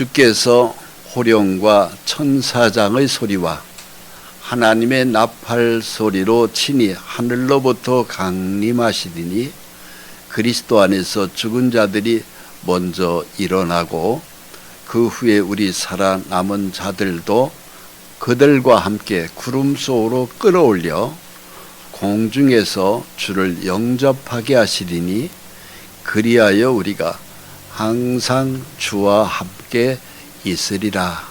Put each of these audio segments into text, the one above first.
주께서 호령과 천사장의 소리와 하나님의 나팔 소리로 친히 하늘로부터 강림하시리니 그리스도 안에서 죽은 자들이 먼저 일어나고 그 후에 우리 살아남은 자들도 그들과 함께 구름 속으로 끌어올려 공중에서 주를 영접하게 하시리니 그리하여 우리가 항상 주와 함께 있으리라.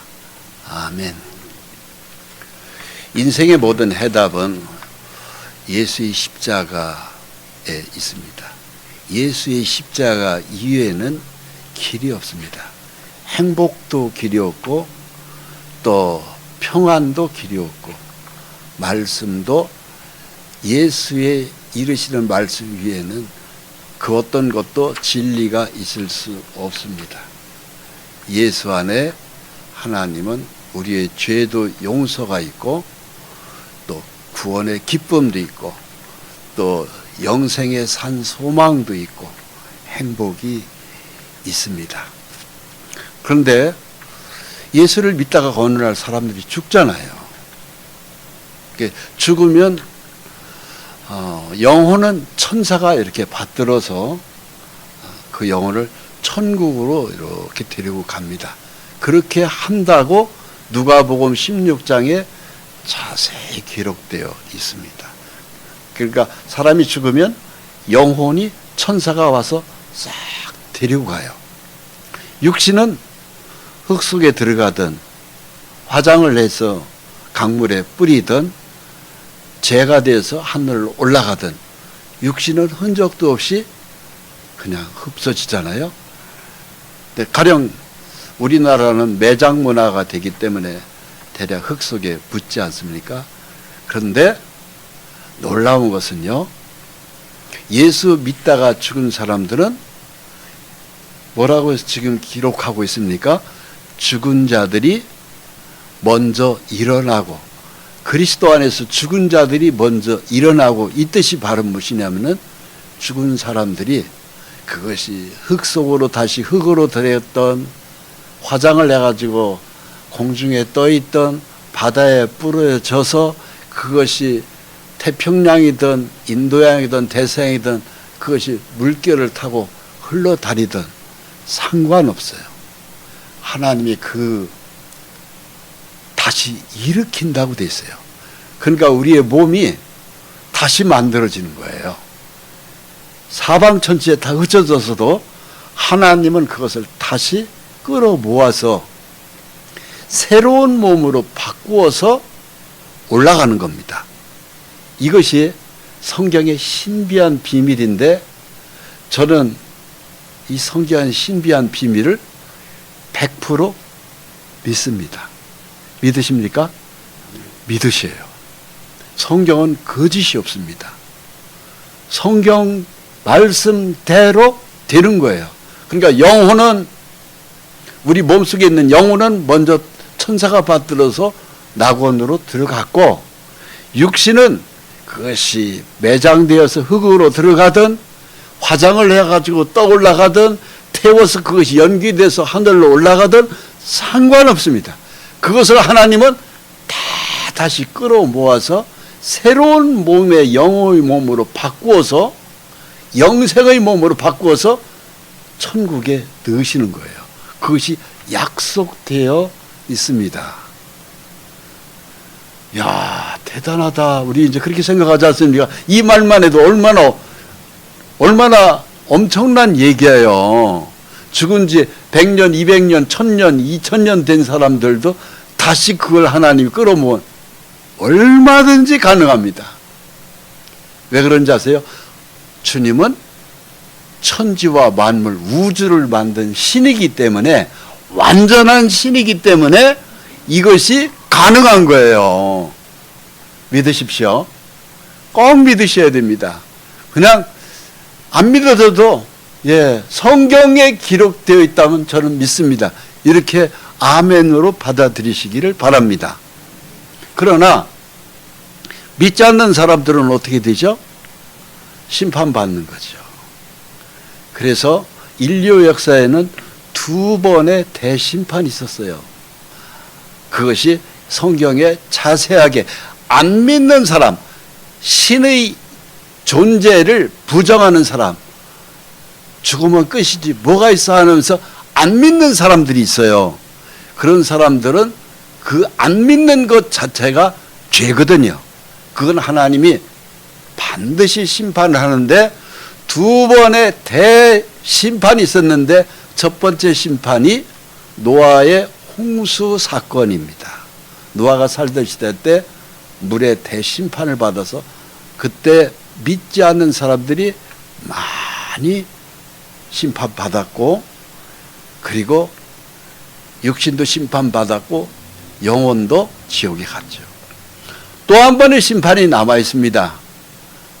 아멘. 인생의 모든 해답은 예수의 십자가에 있습니다. 예수의 십자가 이외에는 길이 없습니다. 행복도 길이 없고 또 평안도 길이 없고 말씀도 예수의 이르시는 말씀 위에는 그 어떤 것도 진리가 있을 수 없습니다. 예수 안에 하나님은 우리의 죄도 용서가 있고 또 구원의 기쁨도 있고 또 영생의 산 소망도 있고 행복이 있습니다. 그런데 예수를 믿다가 어느 날 사람들이 죽잖아요. 죽으면 영혼은 천사가 이렇게 받들어서 그 영혼을 천국으로 이렇게 데리고 갑니다. 그렇게 한다고 누가복음 16장에 자세히 기록되어 있습니다. 그러니까 사람이 죽으면 영혼이 천사가 와서 싹 데리고 가요. 육신은 흙 속에 들어가든 화장을 해서 강물에 뿌리든 재가 돼서 하늘로 올라가든 육신은 흔적도 없이 그냥 흡수지잖아요. 근데 가령 우리나라는 매장 문화가 되기 때문에 대략 흙 속에 묻지 않습니까? 그런데 놀라운 것은요, 예수 믿다가 죽은 사람들은 뭐라고 지금 기록하고 있습니까? 죽은 자들이 먼저 일어나고 그리스도 안에서 죽은 자들이 먼저 일어나고 이 뜻이 바로 무엇이냐면은 죽은 사람들이 그것이 흙 속으로 다시 흙으로 들어있던 화장을 해가지고 공중에 떠있던 바다에 뿌려져서 그것이 태평양이든 인도양이든 대서양이든 그것이 물결을 타고 흘러다니든 상관없어요. 하나님이 다시 일으킨다고 돼 있어요. 그러니까 우리의 몸이 다시 만들어지는 거예요. 사방천지에 다 흩어져서도 하나님은 그것을 다시 끌어모아서 새로운 몸으로 바꾸어서 올라가는 겁니다. 이것이 성경의 신비한 비밀인데 저는 이 성경의 신비한 비밀을 100% 믿습니다. 믿으십니까? 믿으셔요. 성경은 거짓이 없습니다. 성경 말씀대로 되는 거예요. 그러니까 영혼은 우리 몸속에 있는 영혼은 먼저 천사가 받들어서 낙원으로 들어갔고 육신은 그것이 매장되어서 흙으로 들어가든 화장을 해가지고 떠올라가든 태워서 그것이 연기돼서 하늘로 올라가든 상관없습니다. 그것을 하나님은 다시 끌어모아서 새로운 몸의 영혼의 몸으로 바꾸어서 영생의 몸으로 바꾸어서 천국에 넣으시는 거예요. 그것이 약속되어 있습니다. 야, 대단하다. 우리 이제 그렇게 생각하지 않습니까? 이 말만 해도 얼마나 엄청난 얘기예요. 죽은 지 100년, 200년, 1000년, 2000년 된 사람들도 다시 그걸 하나님이 끌어모은 얼마든지 가능합니다. 왜 그런지 아세요? 주님은 천지와 만물, 우주를 만든 신이기 때문에 완전한 신이기 때문에 이것이 가능한 거예요. 믿으십시오. 꼭 믿으셔야 됩니다. 그냥 안 믿어도 성경에 기록되어 있다면 저는 믿습니다. 이렇게 아멘으로 받아들이시기를 바랍니다. 그러나 믿지 않는 사람들은 어떻게 되죠? 심판받는 거죠. 그래서 인류 역사에는 두 번의 대심판이 있었어요. 그것이 성경에 자세하게 안 믿는 사람, 신의 존재를 부정하는 사람, 죽으면 끝이지 뭐가 있어 하면서 안 믿는 사람들이 있어요. 그런 사람들은 그 안 믿는 것 자체가 죄거든요. 그건 하나님이 반드시 심판을 하는데 두 번의 대심판이 있었는데 첫 번째 심판이 노아의 홍수 사건입니다. 노아가 살던 시대 때 물의 대심판을 받아서 그때 믿지 않는 사람들이 많이 심판받았고, 그리고 육신도 심판받았고 영혼도 지옥에 갔죠. 또 한 번의 심판이 남아 있습니다.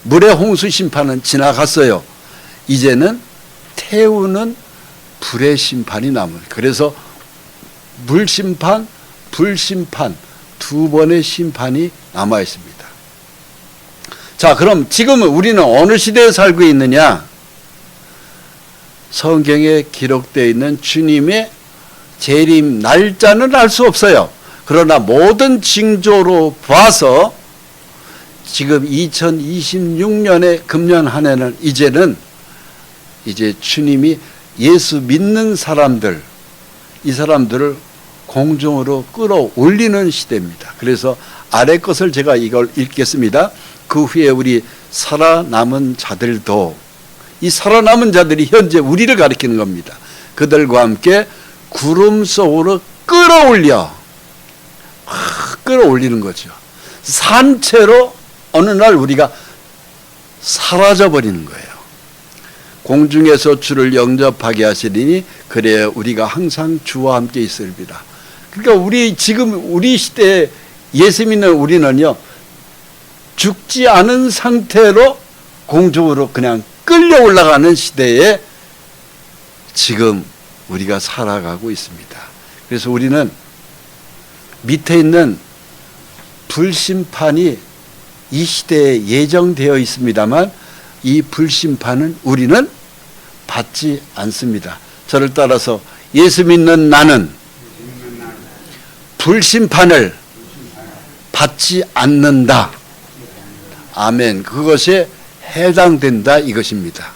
물의 홍수 심판은 지나갔어요. 이제는 태우는 불의 심판이 남은. 그래서 물심판, 불심판 두 번의 심판이 남아 있습니다. 자, 그럼 지금 우리는 어느 시대에 살고 있느냐? 성경에 기록되어 있는 주님의 재림 날짜는 알 수 없어요. 그러나 모든 징조로 봐서 지금 2026년의 금년 한 해는 이제 주님이 예수 믿는 사람들, 이 사람들을 공중으로 끌어올리는 시대입니다. 그래서 아래 것을 제가 이걸 읽겠습니다. 그 후에 우리 살아남은 자들도, 이 살아남은 자들이 현재 우리를 가리키는 겁니다. 그들과 함께 구름 속으로 끌어올리는 거죠. 산채로 어느 날 우리가 사라져 버리는 거예요. 공중에서 주를 영접하게 하시리니 그래야 우리가 항상 주와 함께 있으리라. 그러니까 지금 우리 시대에 예수 믿는 우리는요, 죽지 않은 상태로 공중으로 그냥 끌려 올라가는 시대에 지금 우리가 살아가고 있습니다. 그래서 우리는 밑에 있는 불심판이 이 시대에 예정되어 있습니다만 이 불심판은 우리는 받지 않습니다. 저를 따라서 예수 믿는 나는 불심판을 받지 않는다. 아멘. 그것에 해당된다 이것입니다.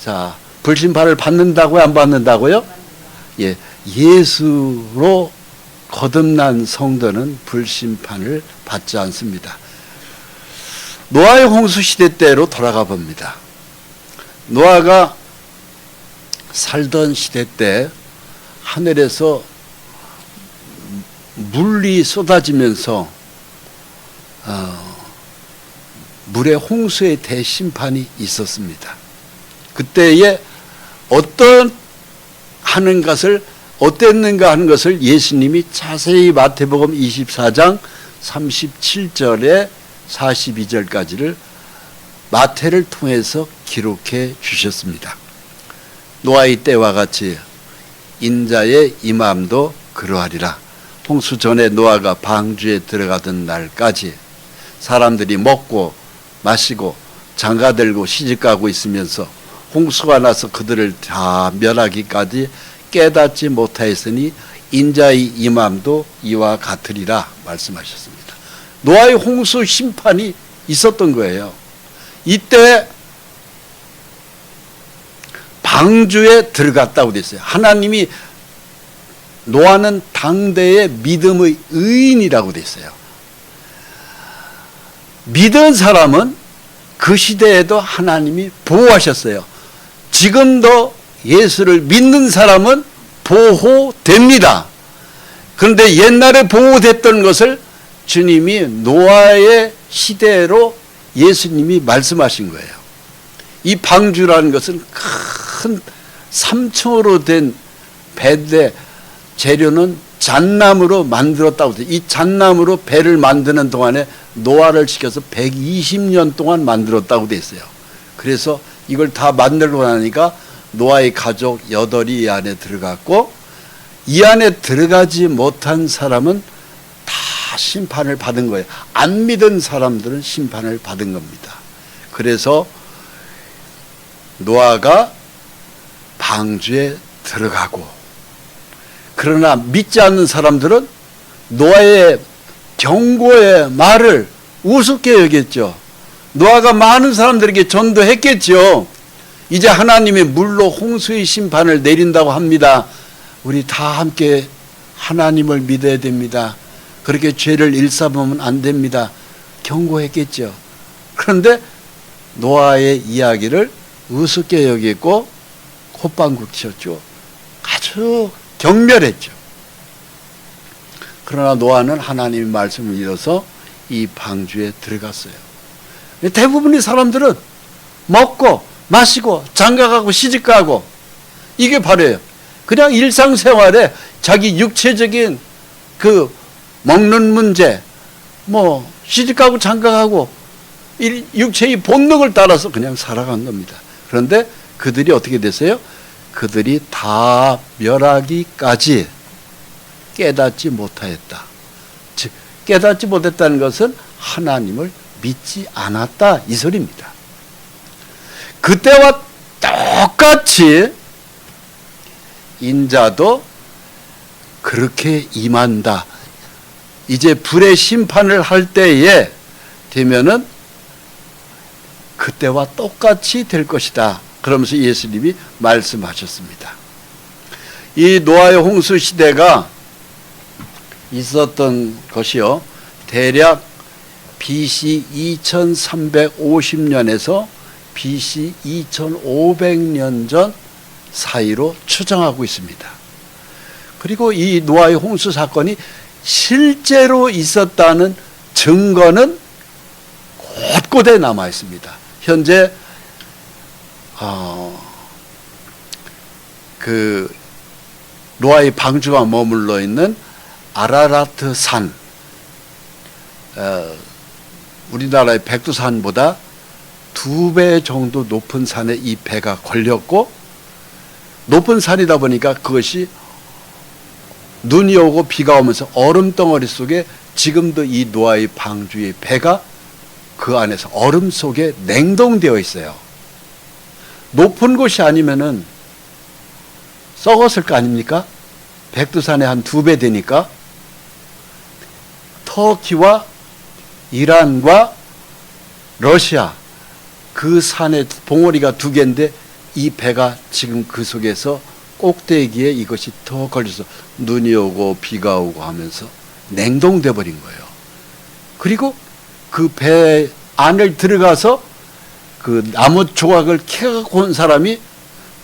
자, 불심판을 받는다고요? 안 받는다고요? 예, 예수로 거듭난 성도는 불심판을 받지 않습니다. 노아의 홍수 시대 때로 돌아가 봅니다. 노아가 살던 시대 때 하늘에서 물이 쏟아지면서 물의 홍수의 대심판이 있었습니다. 그때에 하는 것을 어땠는가 하는 것을 예수님이 자세히 마태복음 24장 37절에 42절까지를 마태를 통해서 기록해 주셨습니다. 노아의 때와 같이 인자의 임함도 그러하리라. 홍수 전에 노아가 방주에 들어가던 날까지 사람들이 먹고 마시고 장가들고 시집가고 있으면서 홍수가 나서 그들을 다 멸하기까지 깨닫지 못하였으니 인자의 임함도 이와 같으리라 말씀하셨습니다. 노아의 홍수 심판이 있었던 거예요. 이때 방주에 들어갔다고 되어 있어요. 하나님이 노아는 당대의 믿음의 의인이라고 되어 있어요. 믿은 사람은 그 시대에도 하나님이 보호하셨어요. 지금도 예수를 믿는 사람은 보호됩니다. 그런데 옛날에 보호됐던 것을 주님이 노아의 시대로 예수님이 말씀하신 거예요. 이 방주라는 것은 큰 3층으로 된 배인데 재료는 잣나무로 만들었다고 해요. 이 잣나무로 배를 만드는 동안에 노아를 시켜서 120년 동안 만들었다고 돼 있어요. 그래서 이걸 다 만들고 나니까 노아의 가족 8이 이 안에 들어갔고, 이 안에 들어가지 못한 사람은 다 심판을 받은 거예요. 안 믿은 사람들은 심판을 받은 겁니다. 그래서 노아가 방주에 들어가고, 그러나 믿지 않는 사람들은 노아의 경고의 말을 우습게 여겼죠. 노아가 많은 사람들에게 전도했겠죠. 이제 하나님이 물로 홍수의 심판을 내린다고 합니다. 우리 다 함께 하나님을 믿어야 됩니다. 그렇게 죄를 일삼으면 안 됩니다. 경고했겠죠. 그런데 노아의 이야기를 우습게 여겼고 콧방귀 쳤죠. 아주 경멸했죠. 그러나 노아는 하나님의 말씀을 믿어서 이 방주에 들어갔어요. 대부분의 사람들은 먹고 마시고 장가가고 시집가고 이게 바로예요. 그냥 일상생활에 자기 육체적인 그 먹는 문제, 뭐 시집가고 장가가고 육체의 본능을 따라서 그냥 살아간 겁니다. 그런데 그들이 어떻게 됐어요? 그들이 다 멸하기까지 깨닫지 못하였다. 즉 깨닫지 못했다는 것은 하나님을 믿지 않았다 이 소리입니다. 그때와 똑같이 인자도 그렇게 임한다. 이제 불의 심판을 할 때에 되면은 그때와 똑같이 될 것이다. 그러면서 예수님이 말씀하셨습니다. 이 노아의 홍수 시대가 있었던 것이요, 대략 BC 2350년에서 BC 2500년 전 사이로 추정하고 있습니다. 그리고 이 노아의 홍수 사건이 실제로 있었다는 증거는 곳곳에 남아 있습니다. 현재 그 노아의 방주가 머물러 있는 아라라트 산, 우리나라의 백두산보다 2배 정도 높은 산에 이 배가 걸렸고, 높은 산이다 보니까 그것이 눈이 오고 비가 오면서 얼음 덩어리 속에 지금도 이 노아의 방주의 배가 그 안에서 얼음 속에 냉동되어 있어요. 높은 곳이 아니면은 썩었을 거 아닙니까? 백두산에 한 2배 되니까. 터키와 이란과 러시아, 그 산에 봉우리가 2개인데 이 배가 지금 그 속에서 꼭대기에 이것이 더 걸려서 눈이 오고 비가 오고 하면서 냉동돼 버린 거예요. 그리고 그 배 안을 들어가서 그 나무 조각을 캐갖고 온 사람이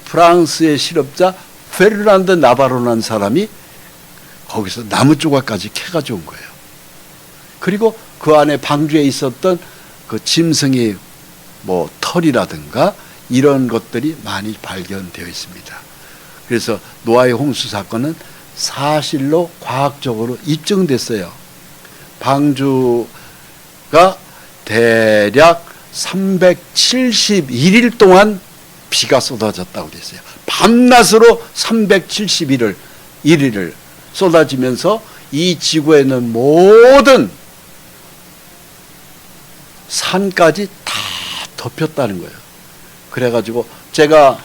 프랑스의 실업자 페르난드 나바로라는 사람이 거기서 나무 조각까지 캐가지고 온 거예요. 그리고 그 안에 방주에 있었던 그 짐승의 뭐 털이라든가 이런 것들이 많이 발견되어 있습니다. 그래서 노아의 홍수 사건은 사실로 과학적으로 입증됐어요. 방주가 대략 371일 동안 비가 쏟아졌다고 됐어요. 밤낮으로 371일을 쏟아지면서 이 지구에 있는 모든 산까지 다 덮였다는 거예요. 그래가지고 제가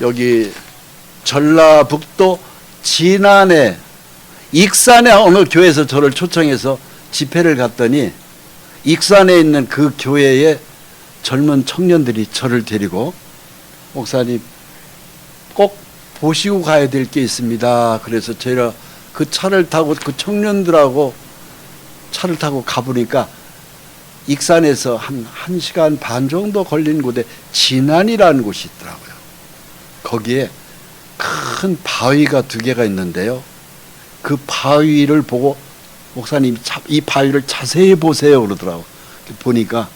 여기 전라북도 진안에 익산의 어느 교회에서 저를 초청해서 집회를 갔더니 익산에 있는 그 교회에 젊은 청년들이 저를 데리고 목사님 꼭 보시고 가야 될 게 있습니다. 그래서 제가 그 차를 타고 그 청년들하고 차를 타고 가보니까 익산에서 한 1시간 반 정도 걸린 곳에 진안이라는 곳이 있더라고요. 거기에 큰 바위가 2개가 있는데요. 그 바위를 보고 목사님 이 바위를 자세히 보세요 그러더라고요. 보니까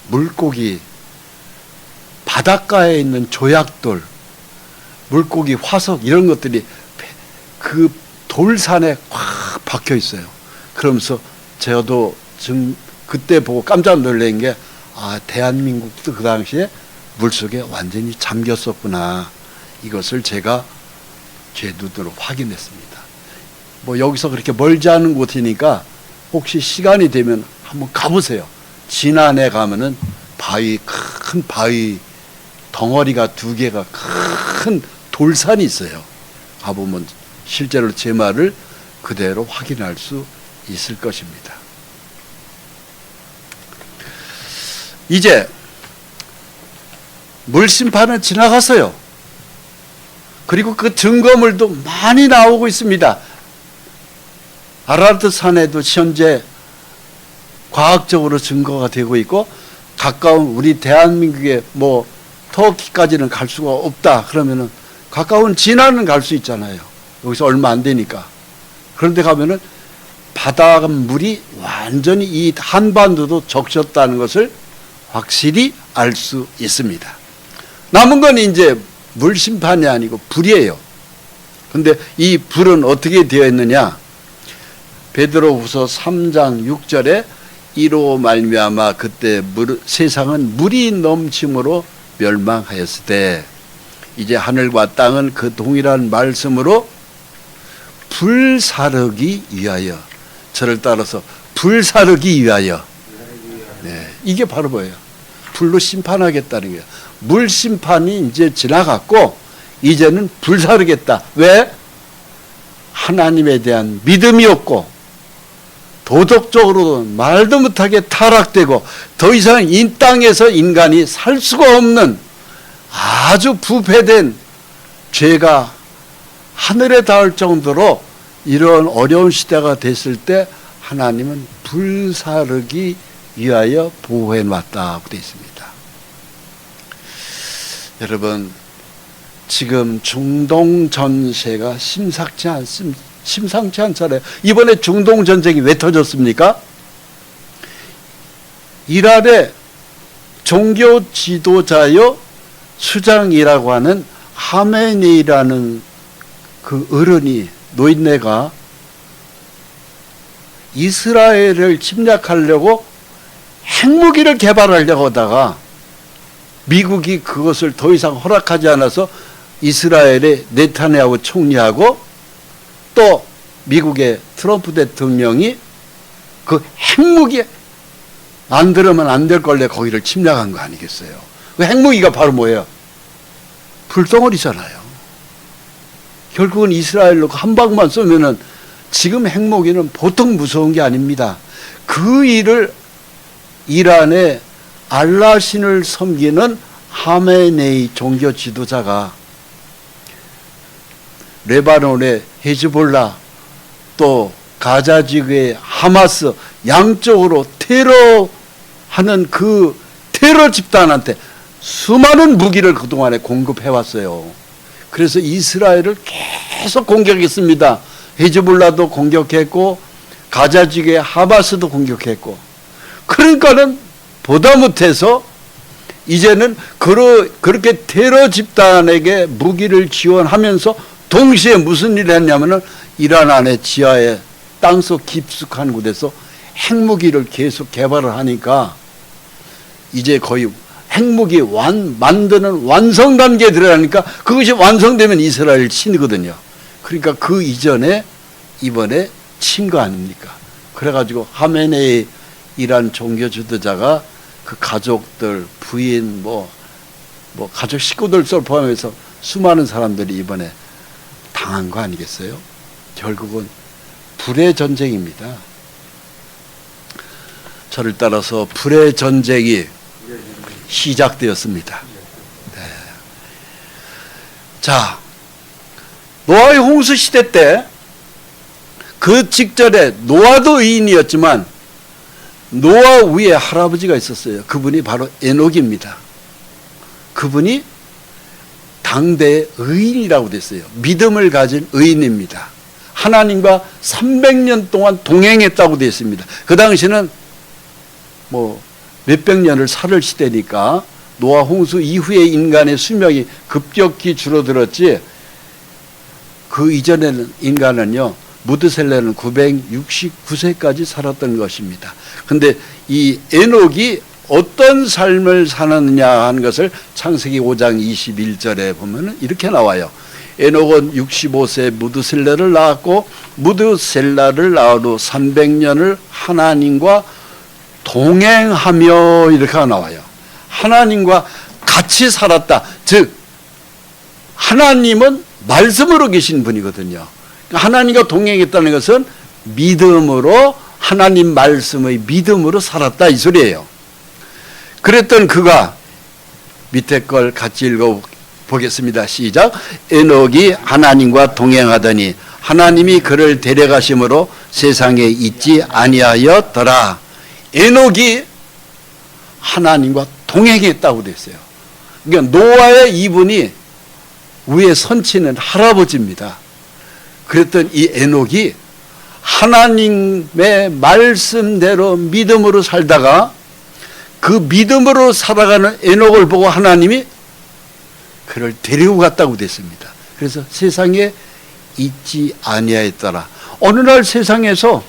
물고기, 바닷가에 있는 조약돌, 물고기, 화석 이런 것들이 그 돌산에 꽉 박혀 있어요. 그러면서 저도 지금 그때 보고 깜짝 놀란 게, 아, 대한민국도 그 당시에 물속에 완전히 잠겼었구나. 이것을 제가 제 눈으로 확인했습니다. 뭐 여기서 그렇게 멀지 않은 곳이니까 혹시 시간이 되면 한번 가보세요. 진안에 가면은 큰 바위 덩어리가 2개가 큰 돌산이 있어요. 가보면 실제로 제 말을 그대로 확인할 수 있을 것입니다. 이제 물심판은 지나갔어요. 그리고 그 증거물도 많이 나오고 있습니다. 아라트 산에도 현재 과학적으로 증거가 되고 있고, 가까운 우리 대한민국의 뭐 터키까지는 갈 수가 없다 그러면은 가까운 진화는 갈 수 있잖아요. 여기서 얼마 안 되니까. 그런데 가면은 바닷물이 완전히 이 한반도도 적셨다는 것을 확실히 알 수 있습니다. 남은 건 이제 물심판이 아니고 불이에요. 근데 이 불은 어떻게 되어 있느냐? 베드로후서 3장 6절에 이로 말미암아 그때 세상은 물이 넘침으로 멸망하였을 때 이제 하늘과 땅은 그 동일한 말씀으로 불사르기 위하여, 저를 따라서 불사르기 위하여. 네, 이게 바로 뭐예요? 불로 심판하겠다는 거예요. 물 심판이 이제 지나갔고 이제는 불사르겠다. 왜? 하나님에 대한 믿음이 없고 도덕적으로 말도 못하게 타락되고 더 이상 이 땅에서 인간이 살 수가 없는 아주 부패된 죄가 하늘에 닿을 정도로 이런 어려운 시대가 됐을 때 하나님은 불사르기 위하여 보호해 놨다고 되어 있습니다. 여러분, 지금 중동 전세가 심상치 않잖아요. 이번에 중동 전쟁이 왜 터졌습니까? 이란의 종교 지도자요 수장이라고 하는 하메네이라는 그 어른이, 노인네가 이스라엘을 침략하려고 핵무기를 개발하려고 하다가 미국이 그것을 더 이상 허락하지 않아서 이스라엘의 네타냐후 총리하고 또 미국의 트럼프 대통령이 그 핵무기 안 들으면 안 될 걸래 거기를 침략한 거 아니겠어요? 그 핵무기가 바로 뭐예요? 불덩어리잖아요. 결국은 이스라엘로 한 방만 쏘면은, 지금 핵무기는 보통 무서운 게 아닙니다. 그 일을 이란의 알라신을 섬기는 하메네이 종교 지도자가 레바논의 헤즈볼라 또 가자 지구의 하마스 양쪽으로 테러하는 그 테러 집단한테 수많은 무기를 그동안에 공급해왔어요. 그래서 이스라엘을 계속 공격했습니다. 헤즈볼라도 공격했고 가자 지구의 하마스도 공격했고, 그러니까는 보다 못해서 이제는 그렇게 테러 집단에게 무기를 지원하면서 동시에 무슨 일을 했냐면은 이란 안에 지하에 땅속 깊숙한 곳에서 핵무기를 계속 개발을 하니까 이제 거의 핵무기 만드는 완성 단계에 들어가니까 그것이 완성되면 이스라엘 친이거든요. 그러니까 그 이전에 이번에 친 거 아닙니까? 그래가지고 하메네이 이란 종교 지도자가 그 가족들, 부인, 뭐 가족 식구들 포함해서 수많은 사람들이 이번에 당한 거 아니겠어요? 결국은 불의 전쟁입니다. 저를 따라서 불의 전쟁이 시작되었습니다. 네. 자, 노아의 홍수 시대 때 그 직전에 노아도 의인이었지만 노아 위에 할아버지가 있었어요. 그분이 바로 에녹입니다. 그분이 당대의 의인이라고 됐어요. 믿음을 가진 의인입니다. 하나님과 300년 동안 동행했다고 되어 있습니다. 그 당시는 뭐 몇백 년을 살 시대니까 노아 홍수 이후에 인간의 수명이 급격히 줄어들었지, 그 이전에는 인간은요, 무드셀레는 969세까지 살았던 것입니다. 근데 이 에녹이 어떤 삶을 사느냐 하는 것을 창세기 5장 21절에 보면 이렇게 나와요. 에녹은 65세 무드셀레를 낳았고 무드셀라를 낳은 후 300년을 하나님과 동행하며, 이렇게 나와요. 하나님과 같이 살았다. 즉 하나님은 말씀으로 계신 분이거든요. 하나님과 동행했다는 것은 믿음으로, 하나님 말씀의 믿음으로 살았다 이 소리예요. 그랬던 그가, 밑에 걸 같이 읽어보겠습니다. 시작. 에녹이 하나님과 동행하더니 하나님이 그를 데려가심으로 세상에 있지 아니하였더라. 에녹이 하나님과 동행했다고 됐어요. 그러니까 노아의 이분이 위에 선치는 할아버지입니다. 그랬던 이 에녹이 하나님의 말씀대로 믿음으로 살다가 그 믿음으로 살아가는 에녹을 보고 하나님이 그를 데리고 갔다고 됐습니다. 그래서 세상에 있지 아니하였더라. 어느 날 세상에서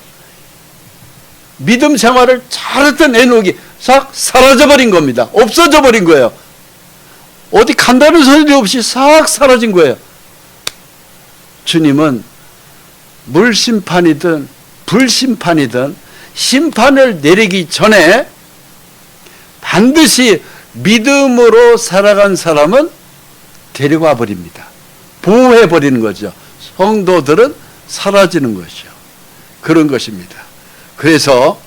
믿음 생활을 잘했던 에녹이 싹 사라져버린 겁니다. 없어져 버린 거예요. 어디 간다는 소리 없이 싹 사라진 거예요. 주님은 물심판이든 불심판이든 심판을 내리기 전에 반드시 믿음으로 살아간 사람은 데려가 버립니다. 보호해 버리는 거죠. 성도들은 사라지는 것이죠. 그런 것입니다. 그래서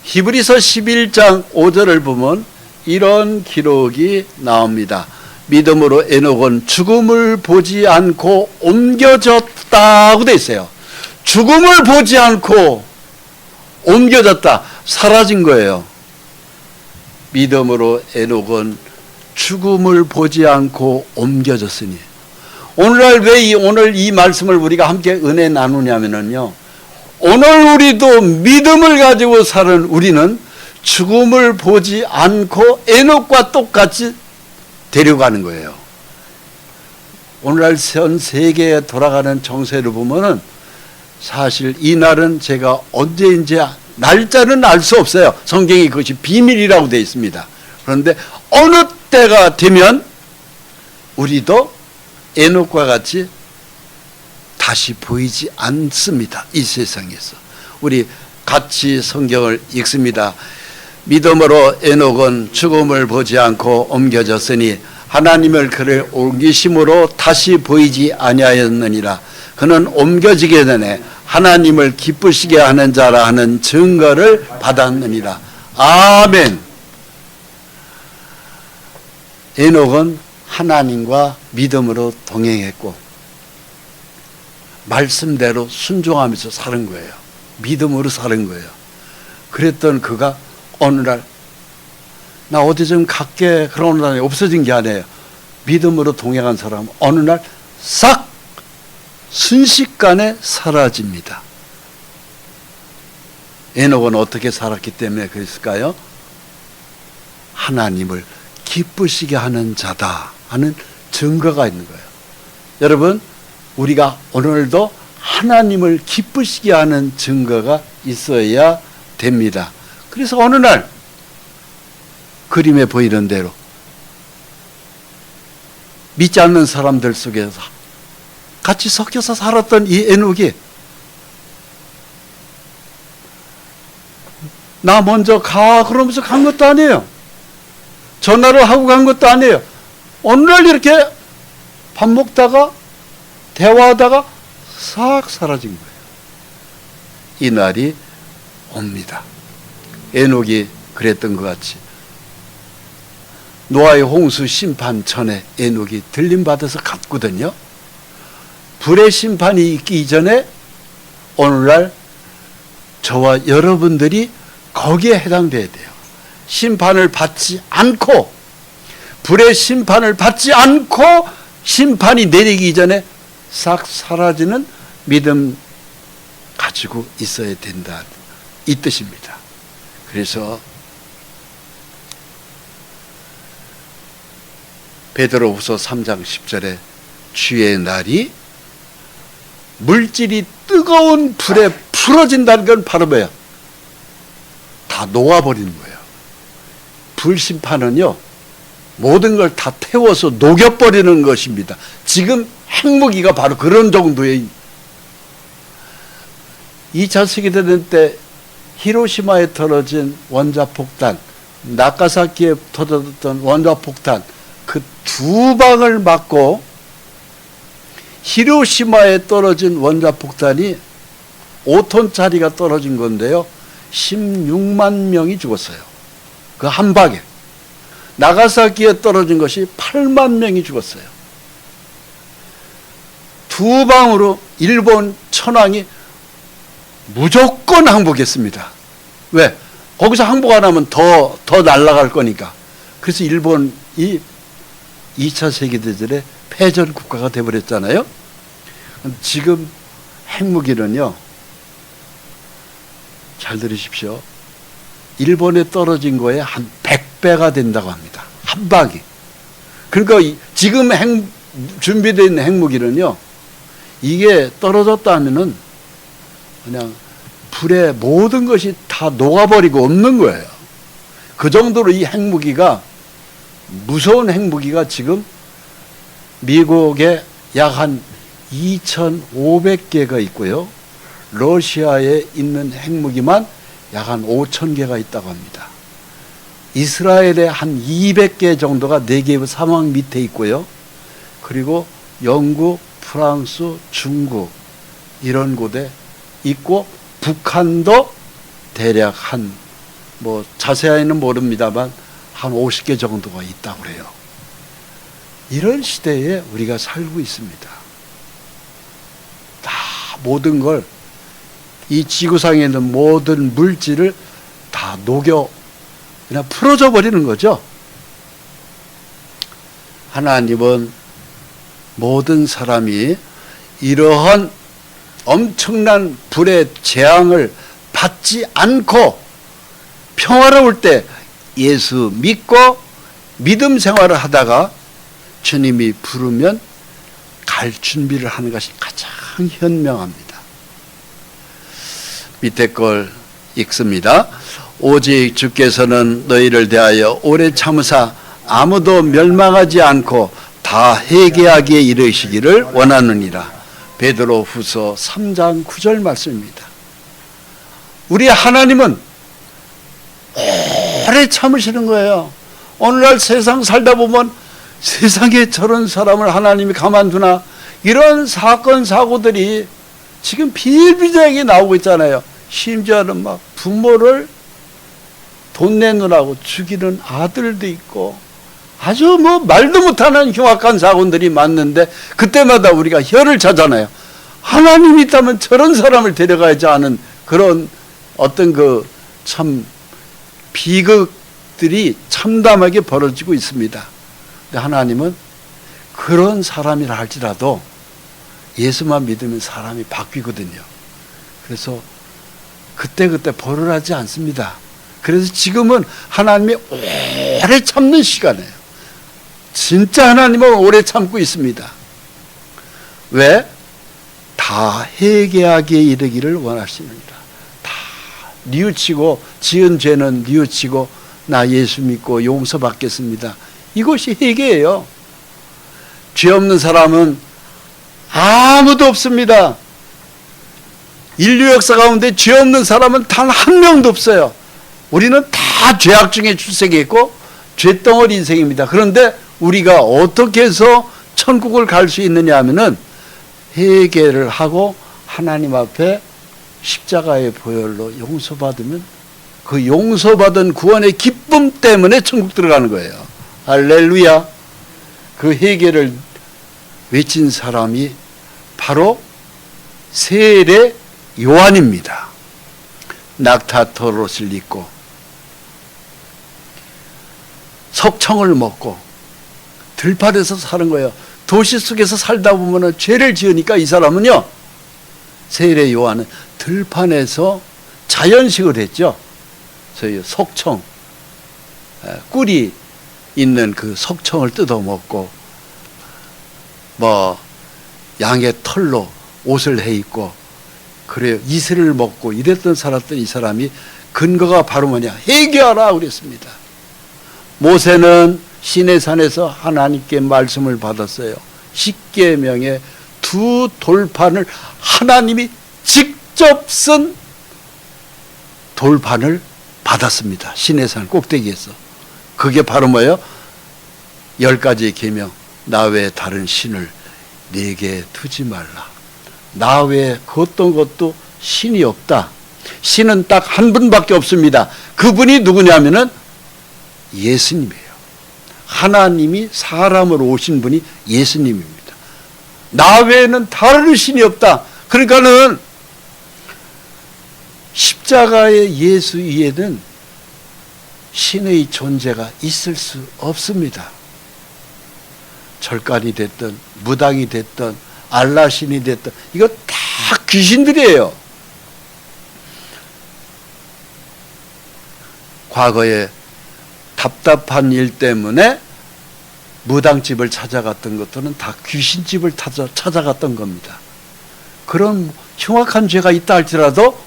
히브리서 11장 5절을 보면 이런 기록이 나옵니다. 믿음으로 에녹은 죽음을 보지 않고 옮겨졌다고 되어 있어요. 죽음을 보지 않고 옮겨졌다. 사라진 거예요. 믿음으로 에녹은 죽음을 보지 않고 옮겨졌으니. 오늘날 왜 오늘 이 말씀을 우리가 함께 은혜 나누냐면요. 오늘 우리도 믿음을 가지고 사는 우리는 죽음을 보지 않고 에녹과 똑같이 데려가는 거예요. 오늘날 전 세계에 돌아가는 정세를 보면은 사실 이 날은 제가 언제인지 날짜는 알 수 없어요. 성경이 그것이 비밀이라고 되어 있습니다. 그런데 어느 때가 되면 우리도 에녹과 같이 다시 보이지 않습니다. 이 세상에서. 우리 같이 성경을 읽습니다. 믿음으로 에녹은 죽음을 보지 않고 옮겨졌으니 하나님을 그를 옮기심으로 다시 보이지 아니하였느니라. 그는 옮겨지게 전에 하나님을 기쁘시게 하는 자라 하는 증거를 받았느니라. 아멘. 에녹은 하나님과 믿음으로 동행했고 말씀대로 순종하면서 사는 거예요. 믿음으로 사는 거예요. 그랬던 그가 어느 날 나 어디 좀 갈게 그러는 사람이 없어진 게 아니에요. 믿음으로 동행한 사람은 어느 날 싹 순식간에 사라집니다. 에녹은 어떻게 살았기 때문에 그랬을까요? 하나님을 기쁘시게 하는 자다 하는 증거가 있는 거예요. 여러분, 우리가 오늘도 하나님을 기쁘시게 하는 증거가 있어야 됩니다. 그래서 어느 날 그림에 보이는 대로 믿지 않는 사람들 속에서 같이 섞여서 살았던 이 에녹이 나 먼저 가 그러면서 간 것도 아니에요. 전화를 하고 간 것도 아니에요. 어느 날 이렇게 밥 먹다가 대화하다가 싹 사라진 거예요. 이 날이 옵니다. 에녹이 그랬던 것 같이 노아의 홍수 심판 전에 에녹이 들림받아서 갔거든요. 불의 심판이 있기 이전에 오늘날 저와 여러분들이 거기에 해당돼야 돼요. 심판을 받지 않고 불의 심판을 받지 않고 심판이 내리기 전에 싹 사라지는 믿음 가지고 있어야 된다 이 뜻입니다. 그래서 베드로후서 3장 10절에 주의 날이 물질이 뜨거운 불에 풀어진다는 건 바로 뭐예요? 다 녹아버리는 거예요. 불심판은요 모든 걸 다 태워서 녹여버리는 것입니다. 지금 핵무기가 바로 그런 정도의 2차 세계대전 때 히로시마에 떨어진 원자폭탄, 나가사키에 터졌던 원자폭탄, 그 두 방을 맞고 히로시마에 떨어진 원자폭탄이 5톤짜리가 떨어진 건데요. 16만 명이 죽었어요. 그 한 방에. 나가사키에 떨어진 것이 8만 명이 죽었어요. 두 방으로 일본 천황이 무조건 항복했습니다. 왜? 거기서 항복 안 하면 더 날아갈 거니까. 그래서 일본이 2차 세계대전의 패전 국가가 되어버렸잖아요. 지금 핵무기는요, 잘 들으십시오. 일본에 떨어진 거에 한 100배가 된다고 합니다. 한 방이. 그러니까 지금 준비된 핵무기는요, 이게 떨어졌다 하면은 그냥 불에 모든 것이 다 녹아버리고 없는 거예요. 그 정도로 이 핵무기가, 무서운 핵무기가 지금 미국에 약 한 2,500개가 있고요. 러시아에 있는 핵무기만 약 한 5,000개가 있다고 합니다. 이스라엘에 한 200개 정도가 4개의 사막 밑에 있고요. 그리고 영국, 프랑스, 중국 이런 곳에 있고, 북한도 대략 한, 자세히는 모릅니다만 한 50개 정도가 있다고 그래요. 이런 시대에 우리가 살고 있습니다. 다 모든 걸, 이 지구상에 있는 모든 물질을 다 녹여 그냥 풀어져 버리는 거죠. 하나님은 모든 사람이 이러한 엄청난 불의 재앙을 받지 않고 평화로울 때 예수 믿고 믿음 생활을 하다가 주님이 부르면 갈 준비를 하는 것이 가장 현명합니다. 밑에 걸 읽습니다. 오직 주께서는 너희를 대하여 오래 참으사 아무도 멸망하지 않고 다 회개하기에 이르시기를 원하느니라. 베드로 후서 3장 9절 말씀입니다. 우리 하나님은 오래 참으시는 거예요. 오늘날 세상 살다 보면 세상에 저런 사람을 하나님이 가만두나, 이런 사건 사고들이 지금 비일비재하게 나오고 있잖아요. 심지어는 막 부모를 돈 내느라고 죽이는 아들도 있고, 아주 말도 못하는 흉악한 사건들이 많는데, 그때마다 우리가 혀를 차잖아요. 하나님이 있다면 저런 사람을 데려가야지 하는 그런 어떤 참 비극들이 참담하게 벌어지고 있습니다. 근데 하나님은 그런 사람이라 할지라도 예수만 믿으면 사람이 바뀌거든요. 그래서 그때그때 벌을 하지 않습니다. 그래서 지금은 하나님이 오래 참는 시간이에요. 진짜 하나님은 오래 참고 있습니다. 왜? 다 회개하기에 이르기를 원하시느니라. 다 뉘우치고, 지은 죄는 뉘우치고 나 예수 믿고 용서받겠습니다. 이것이 회개예요. 죄 없는 사람은 아무도 없습니다. 인류 역사 가운데 죄 없는 사람은 단 한 명도 없어요. 우리는 다 죄악 중에 출생했고 죄덩어리 인생입니다. 그런데 우리가 어떻게 해서 천국을 갈 수 있느냐 하면은 회개를 하고 하나님 앞에 십자가의 보혈로 용서받으면 그 용서받은 구원의 기쁨 때문에 천국 들어가는 거예요. 할렐루야. 그 회개를 외친 사람이 바로 세례 요한입니다. 낙타토롯을 입고 석청을 먹고 들판에서 사는 거예요. 도시 속에서 살다 보면 죄를 지으니까 이 사람은요, 세례 요한은 들판에서 자연식을 했죠. 저희 석청, 꿀이 있는 그 석청을 뜯어 먹고 양의 털로 옷을 해 입고 그래요. 이슬을 먹고 이랬던 살았던 이 사람이 근거가 바로 뭐냐? 회개하라 그랬습니다. 모세는 시내산에서 하나님께 말씀을 받았어요. 십계명의 2 돌판을 하나님이 직접 쓴 돌판을 받았습니다. 시내산 꼭대기에서. 그게 바로 뭐예요? 10가지 계명, 나 외에 다른 신을 내게 두지 말라. 나 외에 그 어떤 것도 신이 없다. 신은 딱 한 분밖에 없습니다. 그분이 누구냐면은 예수님이에요. 하나님이 사람으로 오신 분이 예수님입니다. 나 외에는 다른 신이 없다. 그러니까는 십자가의 예수 위에는 신의 존재가 있을 수 없습니다. 절간이 됐든 무당이 됐든 알라신이 됐든 이거 다 귀신들이에요. 과거에 답답한 일 때문에 무당집을 찾아갔던 것들은 다 귀신집을 찾아갔던 겁니다. 그런 흉악한 죄가 있다 할지라도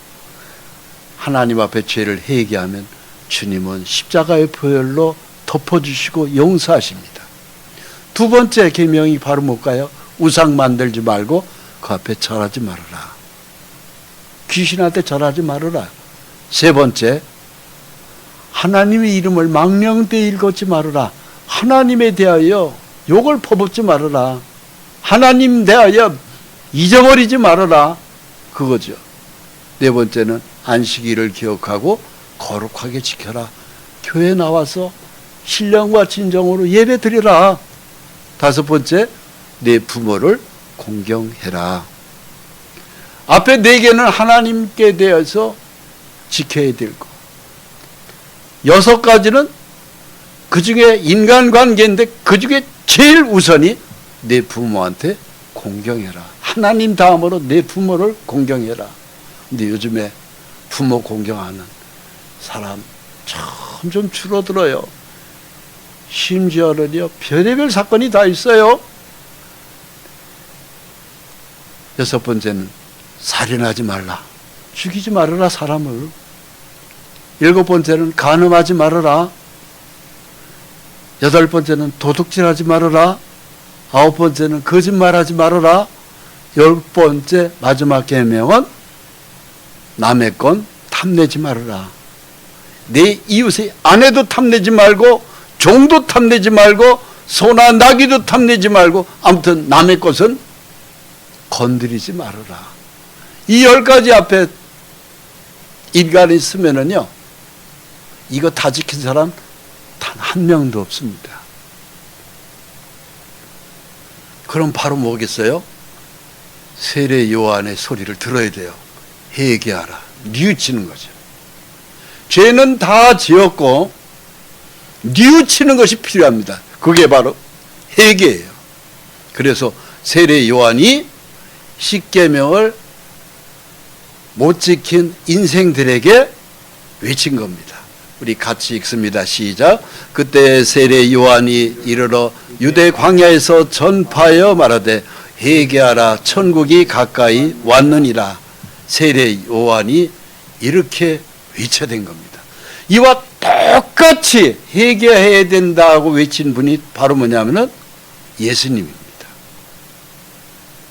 하나님 앞에 죄를 회개하면 주님은 십자가의 보혈로 덮어주시고 용서하십니다. 두 번째 계명이 바로 뭘까요? 우상 만들지 말고 그 앞에 절하지 말아라. 귀신한테 절하지 말아라. 세 번째, 하나님의 이름을 망령되이 읽지 말아라. 하나님에 대하여 욕을 퍼붓지 말아라. 하나님 대하여 잊어버리지 말아라. 그거죠. 네 번째는 안식일을 기억하고 거룩하게 지켜라. 교회 나와서 신령과 진정으로 예배 드리라. 다섯 번째, 내 부모를 공경해라. 앞에 네 개는 하나님께 대해서 지켜야 될 것. 여섯 가지는 그 중에 인간관계인데 그 중에 제일 우선이 내 부모한테 공경해라. 하나님 다음으로 내 부모를 공경해라. 근데 요즘에 부모 공경하는 사람 점점 줄어들어요. 심지어는요, 별의별 사건이 다 있어요. 여섯 번째는 살인하지 말라. 죽이지 말아라, 사람을. 일곱 번째는 간음하지 말아라. 여덟 번째는 도둑질하지 말아라. 아홉 번째는 거짓말하지 말아라. 열 번째 마지막 계명은 남의 건 탐내지 말아라. 내 이웃의 아내도 탐내지 말고 종도 탐내지 말고 소나 나귀도 탐내지 말고 아무튼 남의 것은 건드리지 말아라. 이 10가지 앞에 인간이 있으면은요, 이거 다 지킨 사람 단 한 명도 없습니다. 그럼 바로 뭐겠어요? 세례 요한의 소리를 들어야 돼요. 회개하라. 뉘우치는 거죠. 죄는 다 지었고 뉘우치는 것이 필요합니다. 그게 바로 회개예요. 그래서 세례 요한이 십계명을 못 지킨 인생들에게 외친 겁니다. 우리 같이 읽습니다. 시작. 그때 세례 요한이 이르러 유대 광야에서 전파하여 말하되 회개하라, 천국이 가까이 왔느니라. 세례 요한이 이렇게 외쳐댄 겁니다. 이와 똑같이 회개해야 된다고 외친 분이 바로 뭐냐면은 예수님입니다.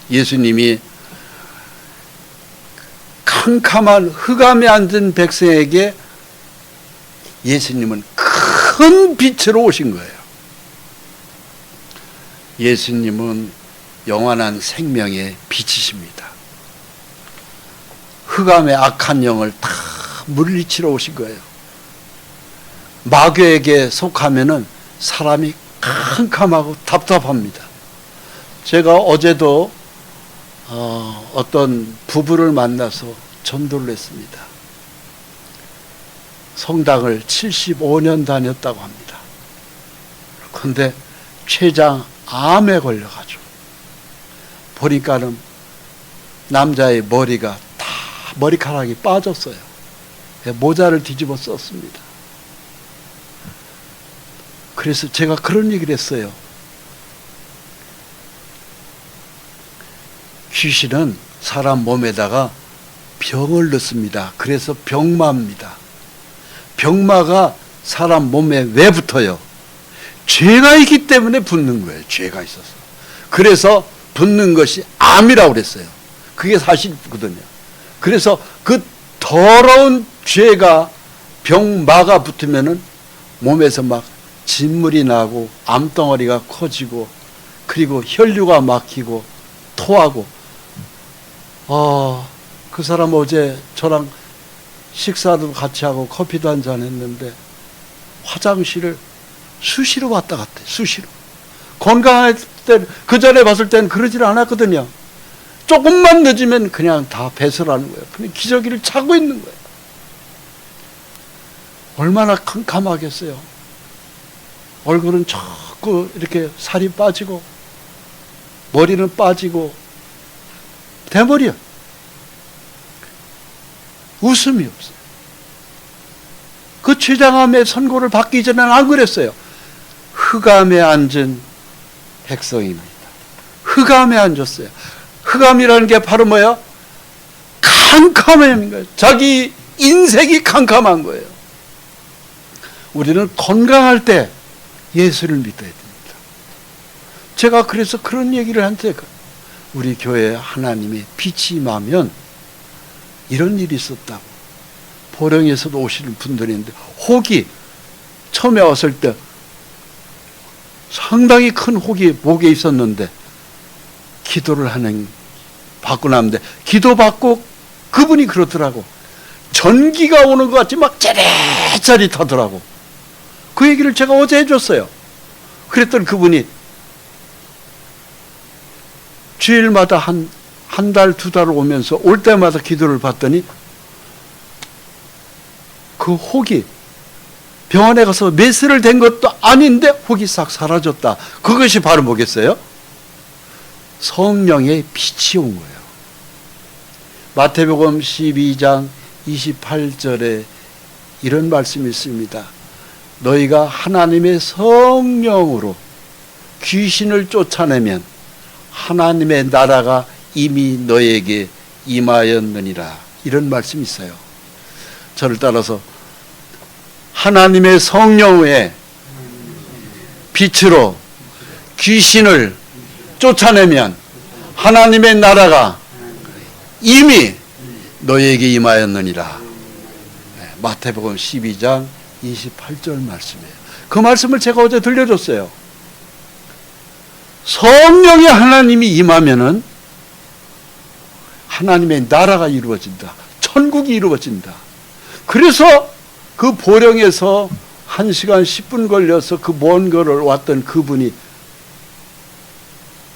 예수님이 캄캄한 흑암에 앉은 백성에게 예수님은 큰 빛으로 오신 거예요. 예수님은 영원한 생명의 빛이십니다. 흑암의 악한 영을 다 물리치러 오신 거예요. 마귀에게 속하면은 사람이 캄캄하고 답답합니다. 제가 어제도 어떤 부부를 만나서 전도를 했습니다. 성당을 75년 다녔다고 합니다. 그런데 췌장 암에 걸려가지고 보니까는 남자의 머리가 다 머리카락이 빠졌어요. 모자를 뒤집어 썼습니다. 그래서 제가 그런 얘기를 했어요. 귀신은 사람 몸에다가 병을 넣습니다. 그래서 병마입니다. 병마가 사람 몸에 왜 붙어요? 죄가 있기 때문에 붙는 거예요. 죄가 있어서. 그래서 붙는 것이 암이라고 그랬어요. 그게 사실이거든요. 그래서 그 더러운 죄가 병마가 붙으면은 몸에서 막 진물이 나고 암덩어리가 커지고 그리고 혈류가 막히고 토하고 그 사람 어제 저랑 식사도 같이 하고 커피도 한잔 했는데 화장실을 수시로 왔다 갔대. 수시로. 건강할 때 그 전에 봤을 때는 그러질 않았거든요. 조금만 늦으면 그냥 다 배설하는 거예요. 그냥 기저귀를 차고 있는 거예요. 얼마나 캄캄하겠어요. 얼굴은 자꾸 이렇게 살이 빠지고 머리는 빠지고 대머리야. 웃음이 없어요. 그 최장암의 선고를 받기 전에는 안 그랬어요. 흑암에 앉은 백성입니다. 흑암에 앉았어요. 흑암이라는 게 바로 뭐예요? 캄캄한 거예요. 자기 인생이 캄캄한 거예요. 우리는 건강할 때 예수를 믿어야 됩니다. 제가 그래서 그런 얘기를 한테 우리 교회에 하나님의 빛이 임하면 이런 일이 있었다고. 보령에서도 오시는 분들이 있는데 혹이 처음에 왔을 때 상당히 큰 혹이 목에 있었는데 기도를 받고 나는데 기도받고 그분이 그러더라고. 전기가 오는 것 같이 막 짜릿짜릿하더라고. 그 얘기를 제가 어제 해줬어요. 그랬더니 그분이 주일마다 한 달, 두 달 오면서 올 때마다 기도를 받더니 그 혹이 병원에 가서 메스를 댄 것도 아닌데 혹이 싹 사라졌다. 그것이 바로 뭐겠어요? 성령의 빛이 온 거예요. 마태복음 12장 28절에 이런 말씀이 있습니다. 너희가 하나님의 성령으로 귀신을 쫓아내면 하나님의 나라가 이미 너에게 임하였느니라. 이런 말씀이 있어요. 저를 따라서 하나님의 성령의 빛으로 귀신을 쫓아내면 하나님의 나라가 이미 너에게 임하였느니라. 마태복음 12장 28절 말씀이에요. 그 말씀을 제가 어제 들려줬어요. 성령의 하나님이 임하면은 하나님의 나라가 이루어진다. 천국이 이루어진다. 그래서 그 보령에서 1시간 10분 걸려서 그 먼 거를 왔던 그분이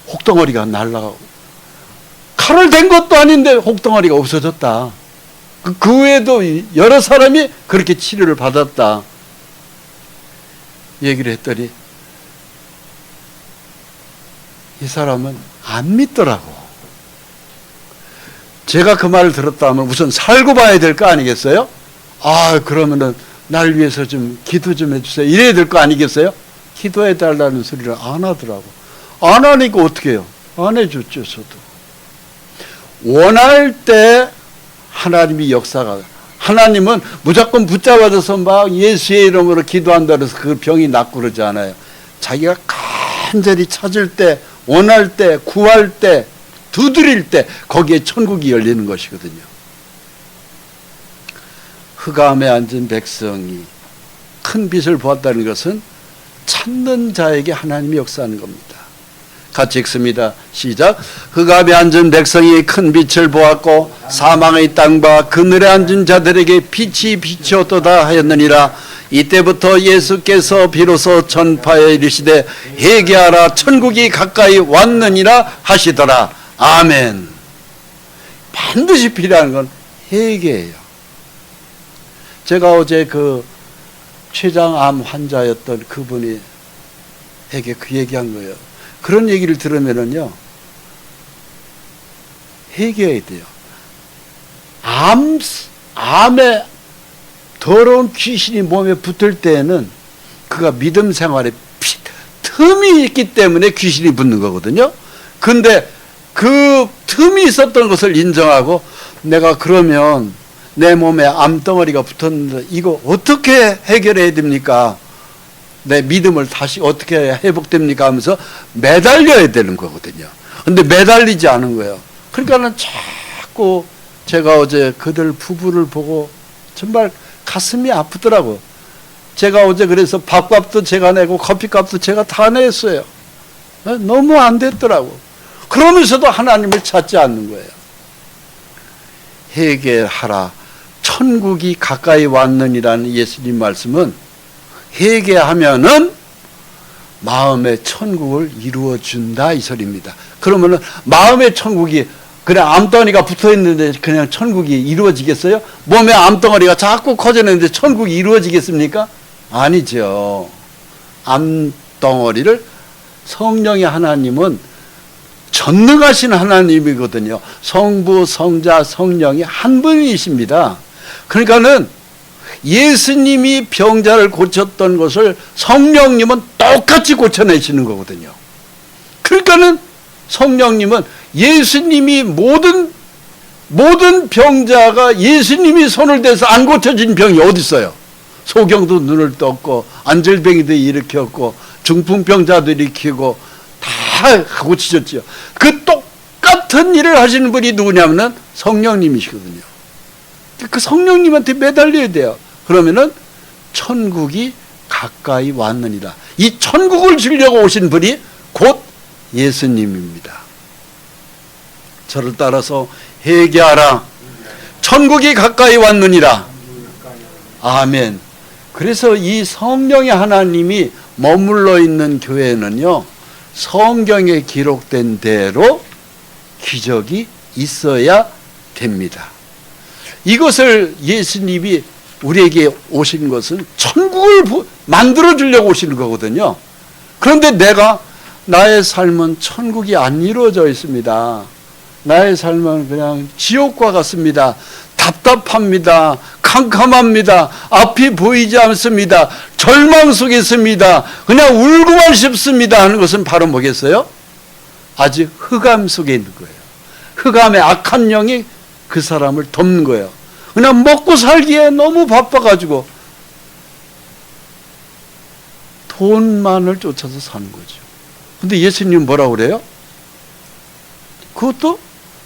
혹덩어리가 날아가고 칼을 댄 것도 아닌데 혹덩어리가 없어졌다. 그 외에도 여러 사람이 그렇게 치료를 받았다. 얘기를 했더니 이 사람은 안 믿더라고. 제가 그 말을 들었다면 우선 살고 봐야 될 거 아니겠어요? 그러면은 날 위해서 좀 기도 좀 해주세요. 이래야 될 거 아니겠어요? 기도해 달라는 소리를 안 하더라고. 안 하니까 어떻게 해요? 안 해줬죠, 저도. 원할 때 하나님이 역사가, 하나님은 무조건 붙잡아줘서 막 예수의 이름으로 기도한다 그래서 그 병이 낫고 그러지 않아요. 자기가 간절히 찾을 때, 원할 때, 구할 때, 두드릴 때 거기에 천국이 열리는 것이거든요. 흑암에 앉은 백성이 큰 빛을 보았다는 것은 찾는 자에게 하나님이 역사하는 겁니다. 같이 읽습니다. 시작. 흑암에 앉은 백성이 큰 빛을 보았고 사망의 땅과 그늘에 앉은 자들에게 빛이 비추었도다 하였느니라. 이때부터 예수께서 비로소 전파에 이르시되 회개하라 천국이 가까이 왔느니라 하시더라. 아멘. 반드시 필요한 건 회개예요. 제가 어제 그 췌장암 환자였던 그분이 에게 그 얘기한 거예요. 그런 얘기를 들으면은요, 회개해야 돼요. 암에 더러운 귀신이 몸에 붙을 때에는 그가 믿음 생활에 틈이 있기 때문에 귀신이 붙는 거거든요. 근데 그 틈이 있었던 것을 인정하고 내가 그러면 내 몸에 암덩어리가 붙었는데 이거 어떻게 해결해야 됩니까? 내 믿음을 다시 어떻게 해야 회복됩니까? 하면서 매달려야 되는 거거든요. 근데 매달리지 않은 거예요. 그러니까는 자꾸 제가 어제 그들 부부를 보고 정말 가슴이 아프더라고. 제가 어제 그래서 밥값도 제가 내고 커피값도 제가 다 냈어요. 너무 안 됐더라고. 그러면서도 하나님을 찾지 않는 거예요. 회개하라. 천국이 가까이 왔느니라는 예수님 말씀은 회개하면은 마음의 천국을 이루어준다 이 소리입니다. 그러면은 마음의 천국이 그냥 암덩어리가 붙어있는데 그냥 천국이 이루어지겠어요? 몸에 암덩어리가 자꾸 커져있는데 천국이 이루어지겠습니까? 아니죠. 암덩어리를 성령의 하나님은 전능하신 하나님이거든요. 성부, 성자, 성령이 한 분이십니다. 그러니까는 예수님이 병자를 고쳤던 것을 성령님은 똑같이 고쳐내시는 거거든요. 그러니까는 성령님은 예수님이 모든 병자가 예수님이 손을 대서 안 고쳐진 병이 어디 있어요? 소경도 눈을 떴고 안절뱅이도 일으켰고 중풍병자도 일으키고 다 고치셨죠. 그 똑같은 일을 하시는 분이 누구냐면은 성령님이시거든요. 그 성령님한테 매달려야 돼요. 그러면은 천국이 가까이 왔느니라. 이 천국을 주려고 오신 분이 곧 예수님입니다. 저를 따라서 회개하라. 천국이 가까이 왔느니라. 아멘. 그래서 이 성령의 하나님이 머물러 있는 교회는요, 성경에 기록된 대로 기적이 있어야 됩니다. 이것을 예수님이 우리에게 오신 것은 천국을 만들어 주려고 오시는 거거든요. 그런데 나의 삶은 천국이 안 이루어져 있습니다. 나의 삶은 그냥 지옥과 같습니다. 답답합니다. 캄캄합니다. 앞이 보이지 않습니다. 절망 속에 있습니다. 그냥 울고만 싶습니다 하는 것은 바로 뭐겠어요? 아직 흑암 속에 있는 거예요. 흑암의 악한 영이 그 사람을 덮는 거예요. 그냥 먹고 살기에 너무 바빠가지고 돈만을 쫓아서 사는 거죠. 근데 예수님 뭐라고 그래요? 그것도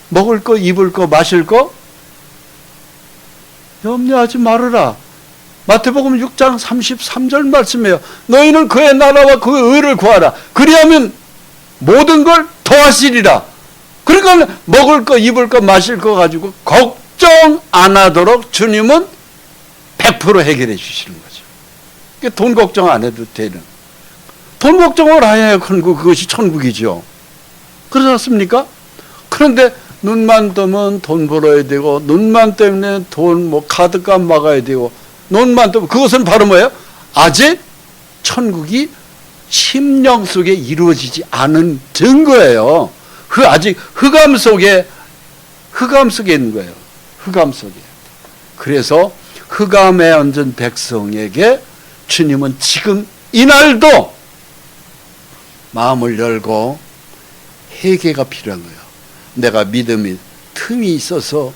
먹을 거, 입을 거, 마실 거 염려하지 말아라. 마태복음 6장 33절 말씀이에요. 너희는 그의 나라와 그의 의를 구하라. 그리하면 모든 걸 더하시리라. 그러니까 먹을 거, 입을 거, 마실 거 가지고 걱정 안 하도록 주님은 100% 해결해 주시는 거죠. 돈 걱정 안 해도 되는. 돈 걱정을 해야 그것이 천국이죠. 그렇지 않습니까? 그런데 눈만 뜨면 돈 벌어야 되고, 눈만 때문에 카드값 막아야 되고, 눈만 뜨면 그것은 바로 뭐예요? 아직 천국이 심령 속에 이루어지지 않은 증거예요. 아직 흑암 속에 있는 거예요. 흑암 속에. 그래서 흑암에 얹은 백성에게 주님은 지금 이날도 마음을 열고 회개가 필요한 거예요. 내가 믿음이 틈이 있어서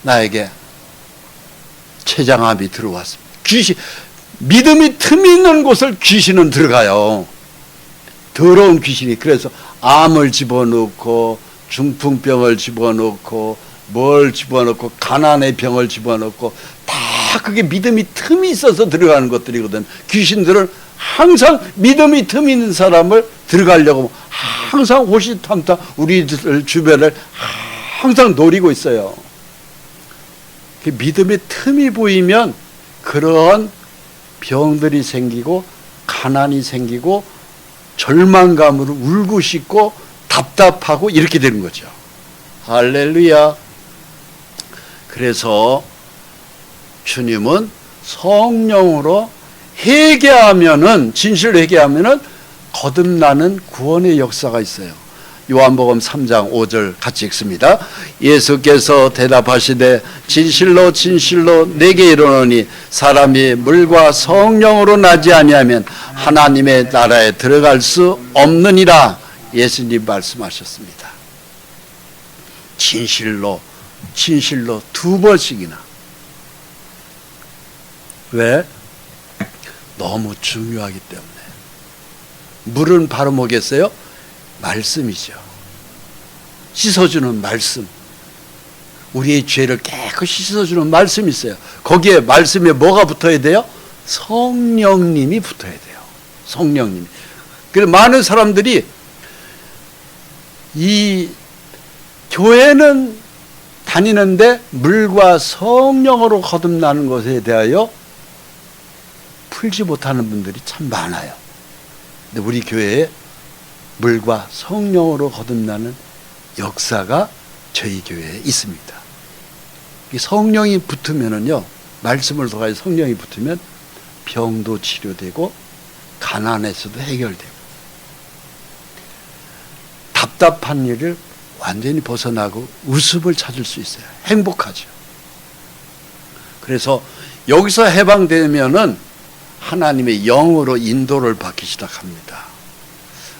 나에게 췌장암이 들어왔습니다. 믿음이 틈이 있는 곳을 귀신은 들어가요. 더러운 귀신이. 그래서 암을 집어넣고 중풍병을 집어넣고 뭘 집어넣고 가난의 병을 집어넣고 다 그게 믿음이 틈이 있어서 들어가는 것들이거든. 귀신들은 항상 믿음이 틈이 있는 사람을 들어가려고 항상 호시탐탐 우리들 주변을 항상 노리고 있어요. 믿음의 틈이 보이면 그런 병들이 생기고 가난이 생기고 절망감으로 울고 싶고 답답하고 이렇게 되는 거죠. 할렐루야. 그래서 주님은 성령으로 회개하면은, 진실로 회개하면은 거듭나는 구원의 역사가 있어요. 요한복음 3장 5절 같이 읽습니다. 예수께서 대답하시되 진실로 진실로 내게 이르노니 사람이 물과 성령으로 나지 아니하면 하나님의 나라에 들어갈 수 없느니라. 예수님 말씀하셨습니다. 진실로 진실로 두 번씩이나. 왜? 너무 중요하기 때문에. 물은 바로 뭐겠어요? 말씀이죠. 씻어주는 말씀. 우리의 죄를 깨끗이 씻어주는 말씀이 있어요. 거기에 말씀에 뭐가 붙어야 돼요? 성령님이 붙어야 돼요. 성령님이. 그래서 많은 사람들이 이 교회는 다니는데 물과 성령으로 거듭나는 것에 대하여 풀지 못하는 분들이 참 많아요. 근데 우리 교회에 물과 성령으로 거듭나는 역사가 저희 교회에 있습니다. 이 성령이 붙으면은요, 말씀을 통하여 성령이 붙으면 병도 치료되고 가난에서도 해결되고 답답한 일을 완전히 벗어나고 웃음을 찾을 수 있어요. 행복하죠. 그래서 여기서 해방되면은 하나님의 영으로 인도를 받기 시작합니다.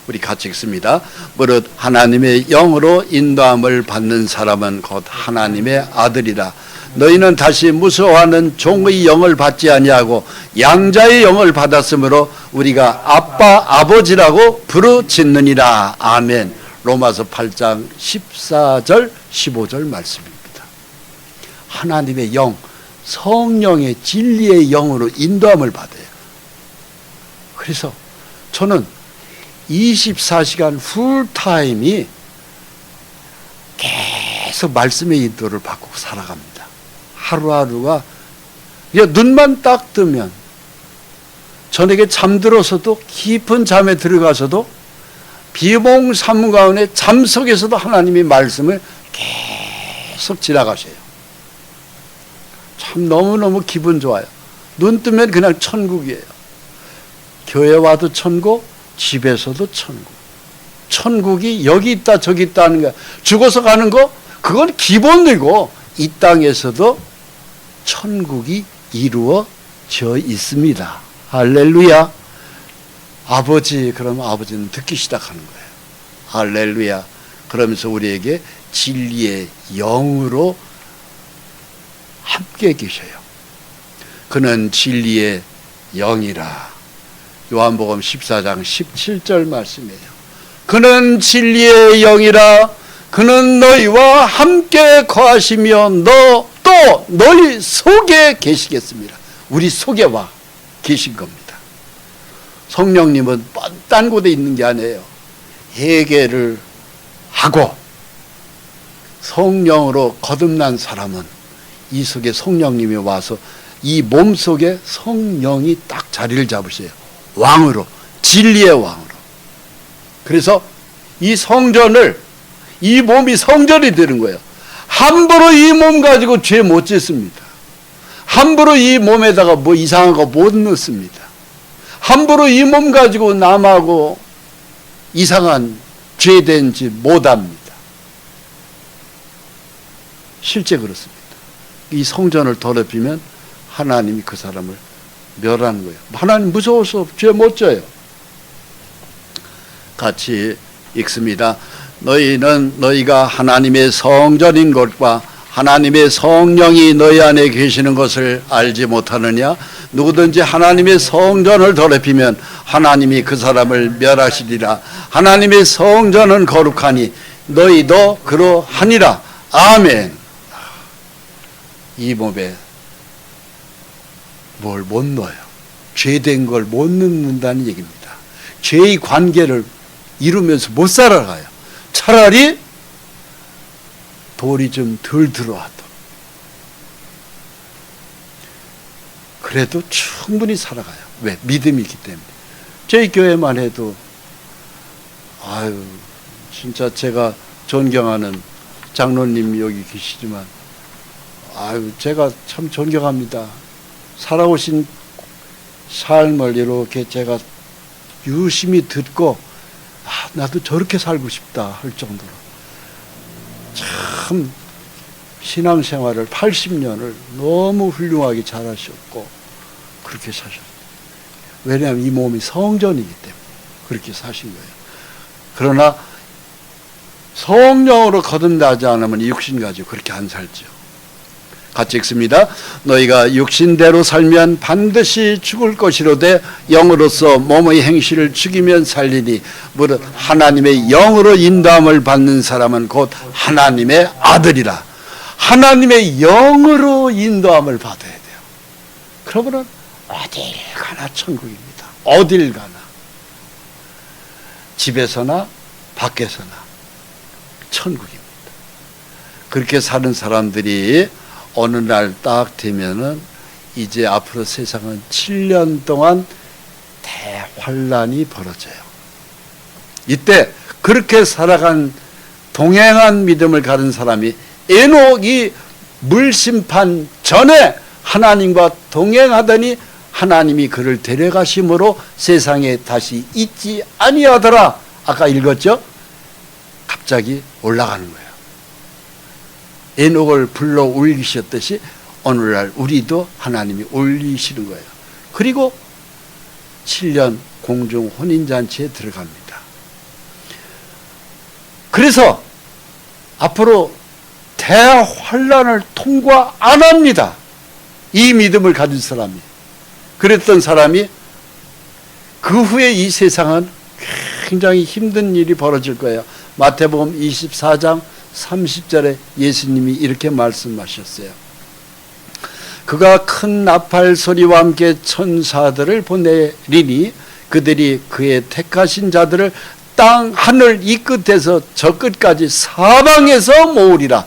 우리 같이 읽습니다. 무릇 하나님의 영으로 인도함을 받는 사람은 곧 하나님의 아들이라. 너희는 다시 무서워하는 종의 영을 받지 아니하고 양자의 영을 받았으므로 우리가 아빠 아버지라고 부르짖느니라. 아멘. 로마서 8장 14절 15절 말씀입니다. 하나님의 영, 성령의 진리의 영으로 인도함을 받아요. 그래서 저는 24시간 풀타임이 계속 말씀의 인도를 받고 살아갑니다. 하루하루가 눈만 딱 뜨면 저녁에 잠들어서도 깊은 잠에 들어가서도 비몽사몽 가운데 잠 속에서도 하나님의 말씀을 계속 지나가셔요. 참 너무너무 기분 좋아요. 눈 뜨면 그냥 천국이에요. 교회 와도 천국, 집에서도 천국. 천국이 여기 있다 저기 있다 하는 거야. 죽어서 가는 거 그건 기본이고 이 땅에서도 천국이 이루어져 있습니다. 할렐루야. 아버지, 그러면 아버지는 듣기 시작하는 거예요. 할렐루야. 그러면서 우리에게 진리의 영으로 함께 계셔요. 그는 진리의 영이라. 요한복음 14장 17절 말씀이에요. 그는 진리의 영이라. 그는 너희와 함께 거하시며 또 너희 속에 계시겠습니다. 우리 속에 와 계신 겁니다. 성령님은 딴 곳에 있는 게 아니에요. 회개를 하고 성령으로 거듭난 사람은 이 속에 성령님이 와서 이 몸 속에 성령이 딱 자리를 잡으세요. 왕으로, 진리의 왕으로. 그래서 이 성전을, 이 몸이 성전이 되는 거예요. 함부로 이 몸 가지고 죄 못 짓습니다. 함부로 이 몸에다가 뭐 이상한 거 못 넣습니다. 함부로 이 몸 가지고 남하고 이상한 죄된 짓 못합니다. 실제 그렇습니다. 이 성전을 더럽히면 하나님이 그 사람을 멸하는 거예요. 하나님 무서워서 죄 못 져요. 같이 읽습니다. 너희는 너희가 하나님의 성전인 것과 하나님의 성령이 너희 안에 계시는 것을 알지 못하느냐? 누구든지 하나님의 성전을 더럽히면 하나님이 그 사람을 멸하시리라. 하나님의 성전은 거룩하니 너희도 그러하니라. 아멘. 이 몸에 뭘 못 넣어요. 죄된 걸 못 넣는다는 얘기입니다. 죄의 관계를 이루면서 못 살아가요. 차라리 돌이 좀 덜 들어와도 그래도 충분히 살아가요. 왜? 믿음이 있기 때문에. 저희 교회만 해도 진짜 제가 존경하는 장로님 여기 계시지만 제가 참 존경합니다. 살아오신 삶을 이렇게 제가 유심히 듣고 나도 저렇게 살고 싶다 할 정도로 참 신앙생활을 80년을 너무 훌륭하게 잘하셨고 그렇게 사셨어요. 왜냐하면 이 몸이 성전이기 때문에 그렇게 사신 거예요. 그러나 성령으로 거듭나지 않으면 육신 가지고 그렇게 안 살죠. 같이 읽습니다. 너희가 육신대로 살면 반드시 죽을 것이로되 영으로서 몸의 행실을 죽이면 살리니 무릇 하나님의 영으로 인도함을 받는 사람은 곧 하나님의 아들이라. 하나님의 영으로 인도함을 받아야 돼요. 그러면 어딜 가나 천국입니다. 어딜 가나. 집에서나 밖에서나 천국입니다. 그렇게 사는 사람들이 어느 날 딱 되면은 이제 앞으로 세상은 7년 동안 대환란이 벌어져요. 이때 그렇게 살아간 동행한 믿음을 가진 사람이 에녹이 물심판 전에 하나님과 동행하더니 하나님이 그를 데려가심으로 세상에 다시 있지 아니하더라. 아까 읽었죠? 갑자기 올라가는 거예요. 에녹을 불러 올리셨듯이 오늘날 우리도 하나님이 올리시는 거예요. 그리고 7년 공중 혼인잔치에 들어갑니다. 그래서 앞으로 대환란을 통과 안 합니다. 이 믿음을 가진 사람이. 그랬던 사람이 그 후에 이 세상은 굉장히 힘든 일이 벌어질 거예요. 마태복음 24장 30절에 예수님이 이렇게 말씀하셨어요. 그가 큰 나팔 소리와 함께 천사들을 보내리니 그들이 그의 택하신 자들을 땅 하늘 이 끝에서 저 끝까지 사방에서 모으리라.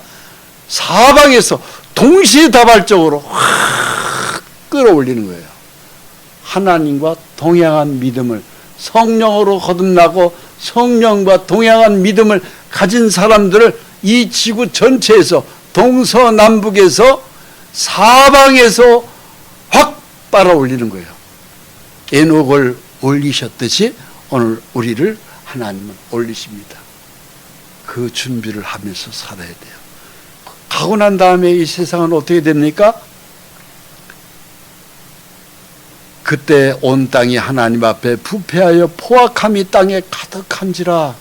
사방에서 동시다발적으로 확 끌어올리는 거예요. 하나님과 동행한 믿음을, 성령으로 거듭나고 성령과 동행한 믿음을 가진 사람들을 이 지구 전체에서, 동서남북에서 사방에서 확 빨아올리는 거예요. 에녹을 올리셨듯이 오늘 우리를 하나님은 올리십니다. 그 준비를 하면서 살아야 돼요. 가고 난 다음에 이 세상은 어떻게 됩니까? 그때 온 땅이 하나님 앞에 부패하여 포악함이 땅에 가득한지라.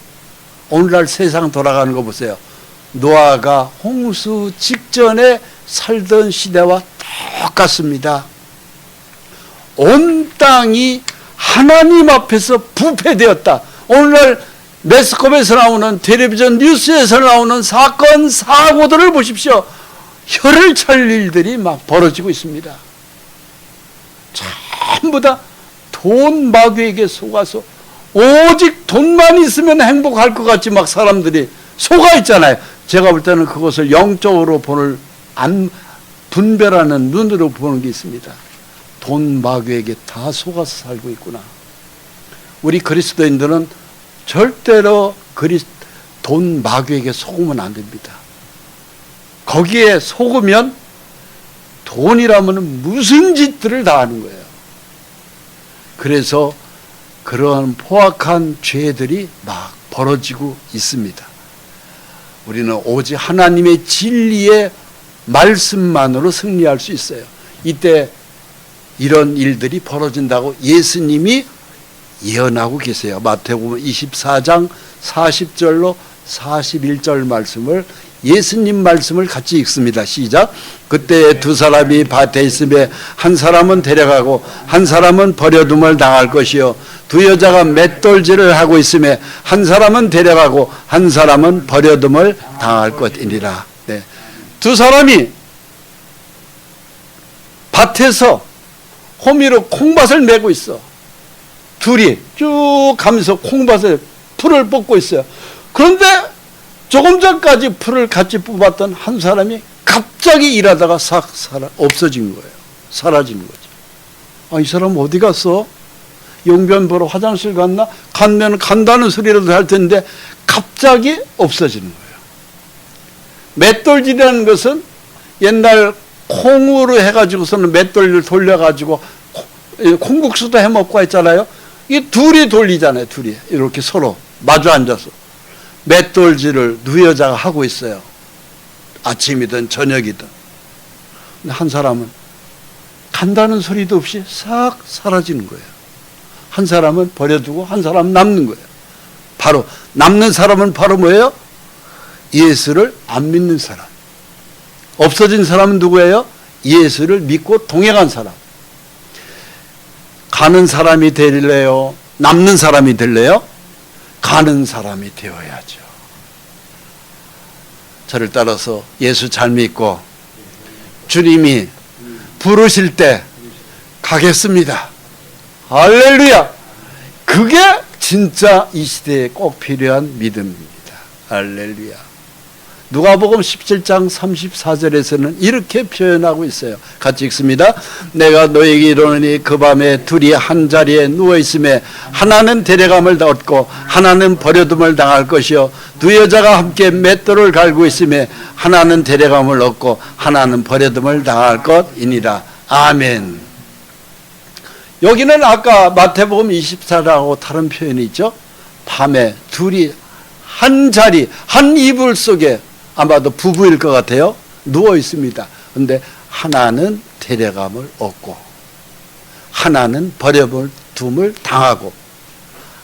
오늘날 세상 돌아가는 거 보세요. 노아가 홍수 직전에 살던 시대와 똑같습니다. 온 땅이 하나님 앞에서 부패되었다. 오늘날 매스컴에서 나오는, 텔레비전 뉴스에서 나오는 사건 사고들을 보십시오. 혀를 찰 일들이 막 벌어지고 있습니다. 전부 다 돈 마귀에게 속아서 오직 돈만 있으면 행복할 것 같이 막 사람들이 속아 있잖아요. 제가 볼 때는 그것을 영적으로 분별하는 눈으로 보는 게 있습니다. 돈 마귀에게 다 속아서 살고 있구나. 우리 그리스도인들은 절대로 돈 마귀에게 속으면 안 됩니다. 거기에 속으면 돈이라면 무슨 짓들을 다 하는 거예요. 그래서 그러한 포악한 죄들이 막 벌어지고 있습니다. 우리는 오직 하나님의 진리의 말씀만으로 승리할 수 있어요. 이때 이런 일들이 벌어진다고 예수님이 예언하고 계세요. 마태복음 24장 40절로 41절 말씀을, 예수님 말씀을 같이 읽습니다. 시작. 그때 두 사람이 밭에 있음에 한 사람은 데려가고 한 사람은 버려둠을 당할 것이요, 두 여자가 맷돌질을 하고 있음에 한 사람은 데려가고 한 사람은 버려둠을 당할 것이니라. 네. 두 사람이 밭에서 호미로 콩밭을 메고 있어. 둘이 쭉 가면서 콩밭에 풀을 뽑고 있어요. 그런데 조금 전까지 풀을 같이 뽑았던 한 사람이 갑자기 일하다가 싹 없어진 거예요. 사라진 거죠. 아, 이 사람 어디 갔어? 용변 보러 화장실 갔나? 가면 간다는 소리라도 할 텐데 갑자기 없어지는 거예요. 맷돌질이라는 것은 옛날 콩으로 해가지고서는 맷돌을 돌려가지고 콩국수도 해먹고 했잖아요. 이 둘이 돌리잖아요. 둘이 이렇게 서로 마주 앉아서 맷돌질을 두 여자가 하고 있어요. 아침이든 저녁이든. 근데 한 사람은 간다는 소리도 없이 싹 사라지는 거예요. 한 사람은 버려두고 한 사람은 남는 거예요. 바로 남는 사람은 바로 뭐예요? 예수를 안 믿는 사람. 없어진 사람은 누구예요? 예수를 믿고 동행한 사람. 가는 사람이 될래요? 남는 사람이 될래요? 가는 사람이 되어야죠. 저를 따라서 예수 잘 믿고 주님이 부르실 때 가겠습니다. 할렐루야. 그게 진짜 이 시대에 꼭 필요한 믿음입니다. 할렐루야. 누가복음 17장 34절에서는 이렇게 표현하고 있어요. 같이 읽습니다. 내가 너에게 이르노니 그 밤에 둘이 한 자리에 누워 있음에 하나는 데려감을 얻고 하나는 버려둠을 당할 것이요 두 여자가 함께 맷돌을 갈고 있음에 하나는 데려감을 얻고 하나는 버려둠을 당할 것이니라. 아멘. 여기는 아까 마태복음 24라고 다른 표현이 있죠. 밤에 둘이 한 자리, 한 이불 속에 아마도 부부일 것 같아요. 누워 있습니다. 그런데 하나는 데려감을 얻고 하나는 버려둠을 당하고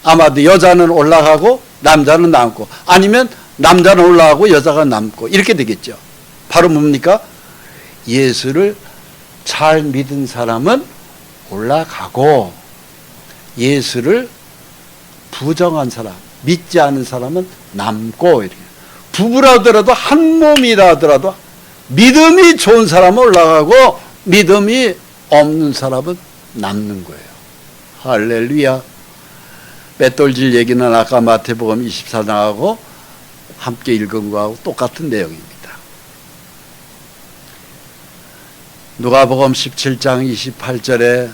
아마도 여자는 올라가고 남자는 남고 아니면 남자는 올라가고 여자가 남고 이렇게 되겠죠. 바로 뭡니까? 예수를 잘 믿은 사람은 올라가고 예수를 부정한 사람, 믿지 않은 사람은 남고 이렇게. 부부라더라도 한 몸이라 하더라도 믿음이 좋은 사람은 올라가고 믿음이 없는 사람은 남는 거예요. 할렐루야. 맷돌질 얘기는 아까 마태복음 24장하고 함께 읽은 거하고 똑같은 내용입니다. 누가복음 17장 28절에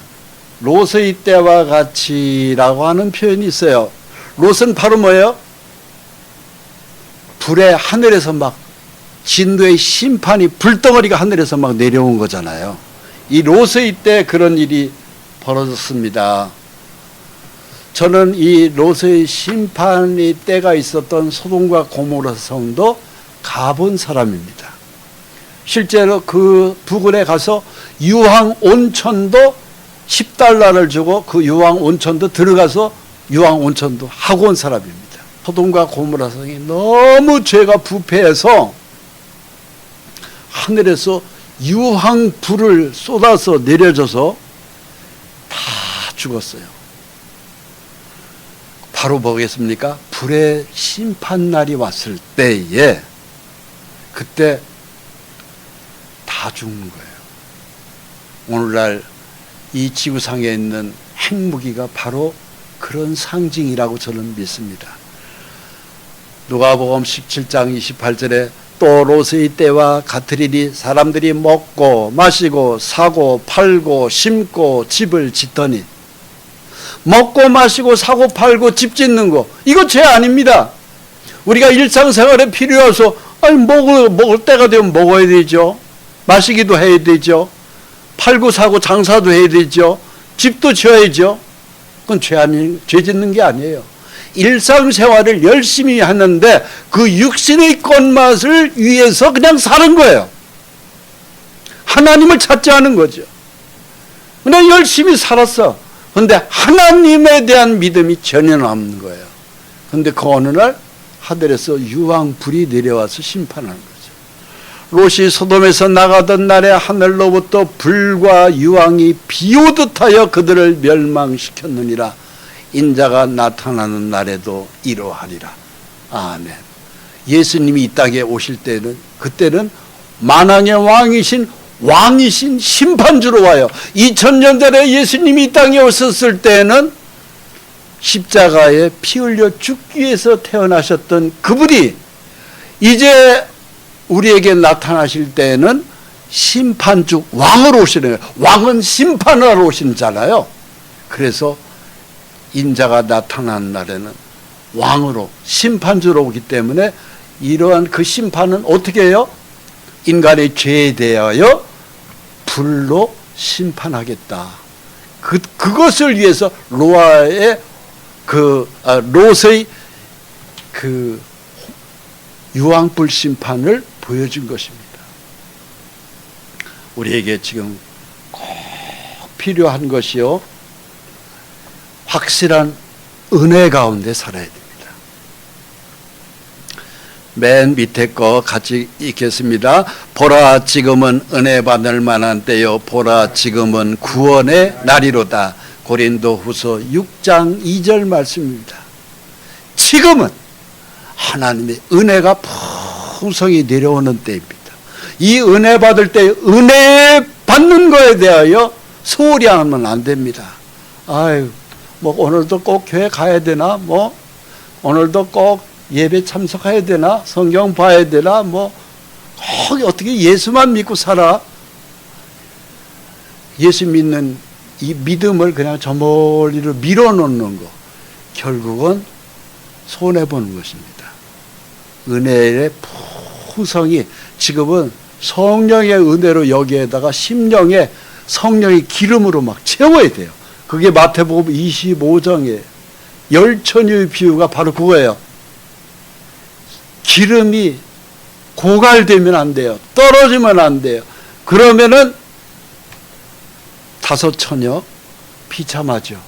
롯의 때와 같이라고 하는 표현이 있어요. 롯은 바로 뭐예요? 불에 하늘에서 막 진도의 심판이 불덩어리가 하늘에서 막 내려온 거잖아요. 이 롯의 때 그런 일이 벌어졌습니다. 저는 이 롯의 심판의 때가 있었던 소돔과 고모라 성도 가본 사람입니다. 실제로 그 부근에 가서 유황 온천도 10달러를 주고 그 유황 온천도 들어가서 유황 온천도 하고 온 사람입니다. 소돔과 고모라 성이 너무 죄가 부패해서 하늘에서 유황불을 쏟아서 내려져서 다 죽었어요. 바로 뭐겠습니까? 불의 심판날이 왔을 때에 그때 다 죽는 거예요. 오늘날 이 지구상에 있는 핵무기가 바로 그런 상징이라고 저는 믿습니다. 누가복음 17장 28절에 또 롯의 때와 같으리니 사람들이 먹고 마시고 사고 팔고 심고 집을 짓더니 먹고 마시고 사고 팔고 집 짓는 거 이거 죄 아닙니다. 우리가 일상생활에 필요해서 아니 먹을 때가 되면 먹어야 되죠. 마시기도 해야 되죠. 팔고 사고 장사도 해야 되죠. 집도 지어야죠. 그건 죄 짓는 게 아니에요. 일상생활을 열심히 하는데 그 육신의 꽃맛을 위해서 그냥 사는 거예요. 하나님을 찾지 않은 거죠. 그냥 열심히 살았어. 그런데 하나님에 대한 믿음이 전혀 없는 거예요. 그런데 그 어느 날 하늘에서 유황불이 내려와서 심판하는 거죠. 롯이 소돔에서 나가던 날에 하늘로부터 불과 유황이 비오듯 하여 그들을 멸망시켰느니라. 인자가 나타나는 날에도 이러하리라. 아멘. 예수님이 이 땅에 오실 때는 그때는 만왕의 왕이신 심판주로 와요. 2000년 전에 예수님이 이 땅에 오셨을 때는 십자가에 피 흘려 죽기 위해서 태어나셨던 그분이 이제 우리에게 나타나실 때는 심판주 왕으로 오시는 거예요. 왕은 심판을 하러 오시잖아요. 그래서 인자가 나타난 날에는 왕으로 심판주로 오기 때문에 이러한 그 심판은 어떻게 해요? 인간의 죄에 대하여 불로 심판하겠다. 그것을 위해서 롯의 그 유황불 심판을 보여준 것입니다. 우리에게 지금 꼭 필요한 것이요. 확실한 은혜 가운데 살아야 됩니다. 맨 밑에 거 같이 읽겠습니다. 보라 지금은 은혜 받을 만한 때요 보라 지금은 구원의 날이로다. 고린도후서 6장 2절 말씀입니다. 지금은 하나님의 은혜가 풍성히 내려오는 때입니다. 이 은혜 받을 때 은혜 받는 거에 대하여 소홀히 하면 안 됩니다. 아유, 뭐 오늘도 꼭 교회 가야 되나? 뭐 오늘도 꼭 예배 참석해야 되나? 성경 봐야 되나? 뭐 꼭 어떻게 예수만 믿고 살아? 예수 믿는 이 믿음을 그냥 저 멀리로 밀어놓는 거, 결국은 손해보는 것입니다. 은혜의 풍성이 지금은 성령의 은혜로 여기에다가 심령에 성령의 기름으로 막 채워야 돼요. 그게 마태복음 25장에 열천유의 비유가 바로 그거예요. 기름이 고갈되면 안 돼요. 떨어지면 안 돼요. 그러면은 5처녀 비참하죠.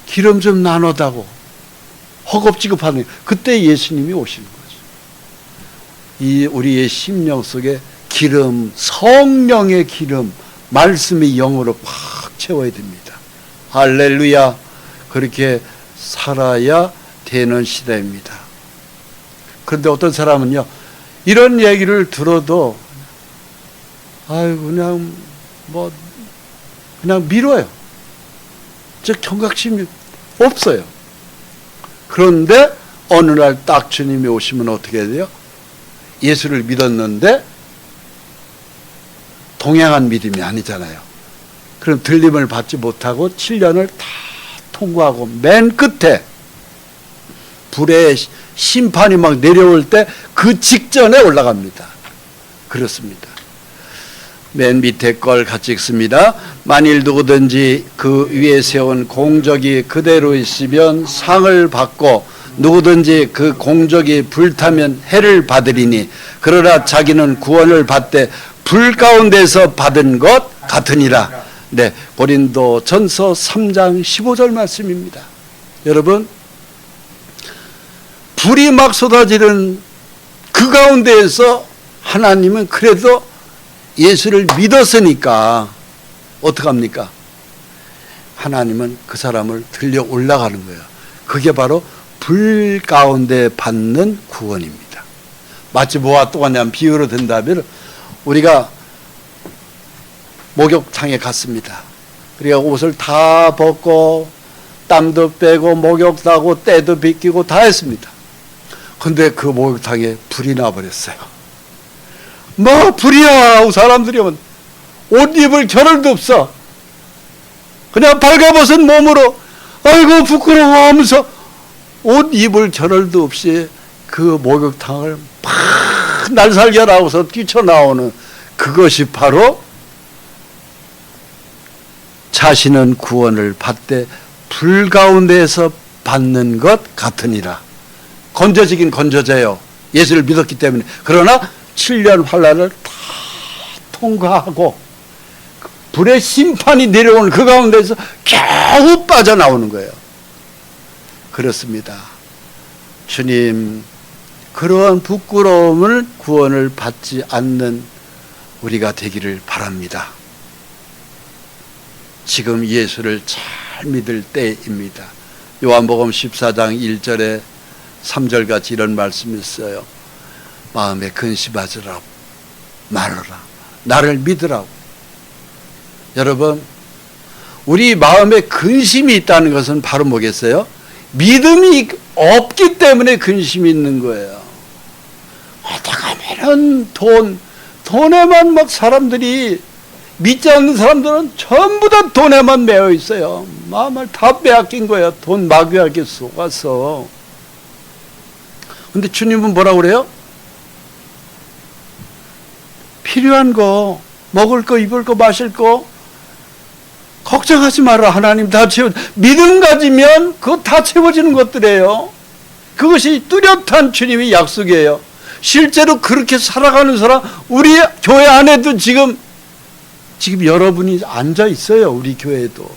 기름 좀 나눠다고 허겁지겁하는, 그때 예수님이 오시는 거죠. 이 우리의 심령 속에 기름, 성령의 기름, 말씀의 영으로 팍 채워야 됩니다. 할렐루야. 그렇게 살아야 되는 시대입니다. 그런데 어떤 사람은요, 이런 얘기를 들어도 아유 그냥 뭐 그냥 미뤄요. 즉 경각심이 없어요. 그런데 어느 날 딱 주님이 오시면 어떻게 돼요? 예수를 믿었는데 동행한 믿음이 아니잖아요. 그럼 들림을 받지 못하고 7년을 다 통과하고 맨 끝에 불의 심판이 막 내려올 때 그 직전에 올라갑니다. 그렇습니다. 맨 밑에 걸 같이 읽습니다. 만일 누구든지 그 위에 세운 공적이 그대로 있으면 상을 받고 누구든지 그 공적이 불타면 해를 받으리니 그러나 자기는 구원을 받되 불 가운데서 받은 것 같으니라. 네, 고린도전서 3장 15절 말씀입니다. 여러분, 불이 막 쏟아지는 그 가운데에서 하나님은 그래도 예수를 믿었으니까 어떡합니까? 하나님은 그 사람을 들려 올라가는 거예요. 그게 바로 불 가운데 받는 구원입니다. 마치 뭐와 똑같냐면, 비유로 든다면 우리가 목욕탕에 갔습니다. 우리가 옷을 다 벗고 땀도 빼고 목욕도 하고 때도 빗기고 다 했습니다. 근데 그 목욕탕에 불이 나버렸어요. 뭐 불이야 하고 사람들이 오면 옷 입을 겨를도 없어. 그냥 발가벗은 몸으로 아이고 부끄러워 하면서 옷 입을 겨를도 없이 그 목욕탕을 팍 날살결하고서 뛰쳐나오는, 그것이 바로 자신은 구원을 받되 불 가운데에서 받는 것 같으니라. 건져지긴 건져져요. 예수를 믿었기 때문에. 그러나 7년 환난을 다 통과하고 불의 심판이 내려오는 그 가운데서 겨우 빠져나오는 거예요. 그렇습니다. 주님, 그러한 부끄러움을, 구원을 받지 않는 우리가 되기를 바랍니다. 지금 예수를 잘 믿을 때입니다. 요한복음 14장 1절에 3절 같이 이런 말씀이 있어요. 마음에 근심하지 말아라. 나를 믿으라고. 여러분, 우리 마음에 근심이 있다는 것은 바로 뭐겠어요? 믿음이 없기 때문에 근심이 있는 거예요. 어떻게 하면은 돈에만 막 사람들이, 믿지 않는 사람들은 전부 다 돈에만 매여 있어요. 마음을 다 빼앗긴 거예요. 돈 마귀에게 속아서. 근데 주님은 뭐라고 그래요? 필요한 거, 먹을 거, 입을 거, 마실 거 걱정하지 마라. 하나님 다 채워. 믿음 가지면 그거 다 채워지는 것들이에요. 그것이 뚜렷한 주님의 약속이에요. 실제로 그렇게 살아가는 사람, 우리 교회 안에도 지금 여러분이 앉아 있어요. 우리 교회에도.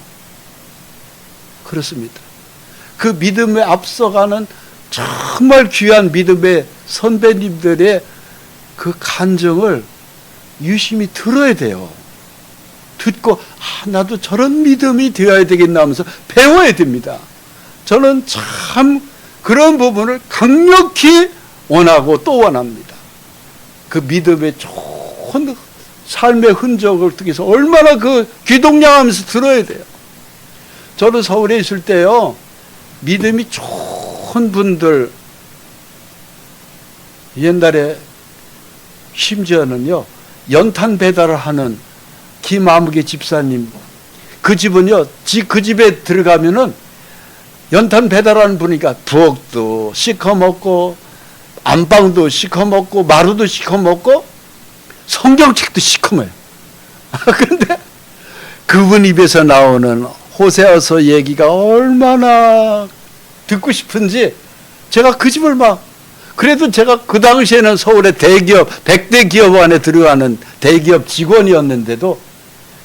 그렇습니다. 그 믿음에 앞서가는 정말 귀한 믿음의 선배님들의 그 간증을 유심히 들어야 돼요. 듣고 나도 저런 믿음이 되어야 되겠나 하면서 배워야 됩니다. 저는 참 그런 부분을 강력히 원하고 또 원합니다. 그 믿음의 좋은 삶의 흔적을 통해서 얼마나 그 귀동냥하면서 들어야 돼요. 저는 서울에 있을 때요, 믿음이 좋은 분들, 옛날에 심지어는요, 연탄 배달을 하는 김아무개 집사님, 그 집은요, 그 집에 들어가면은 연탄 배달하는 분이니까 부엌도 시커멓고 안방도 시커멓고 마루도 시커멓고 성경책도 시커매요. 그런데 그분 입에서 나오는 호세아서 얘기가 얼마나 듣고 싶은지 제가 그 집을 그래도 제가 그 당시에는 서울의 대기업 100대 기업 안에 들어가는 대기업 직원이었는데도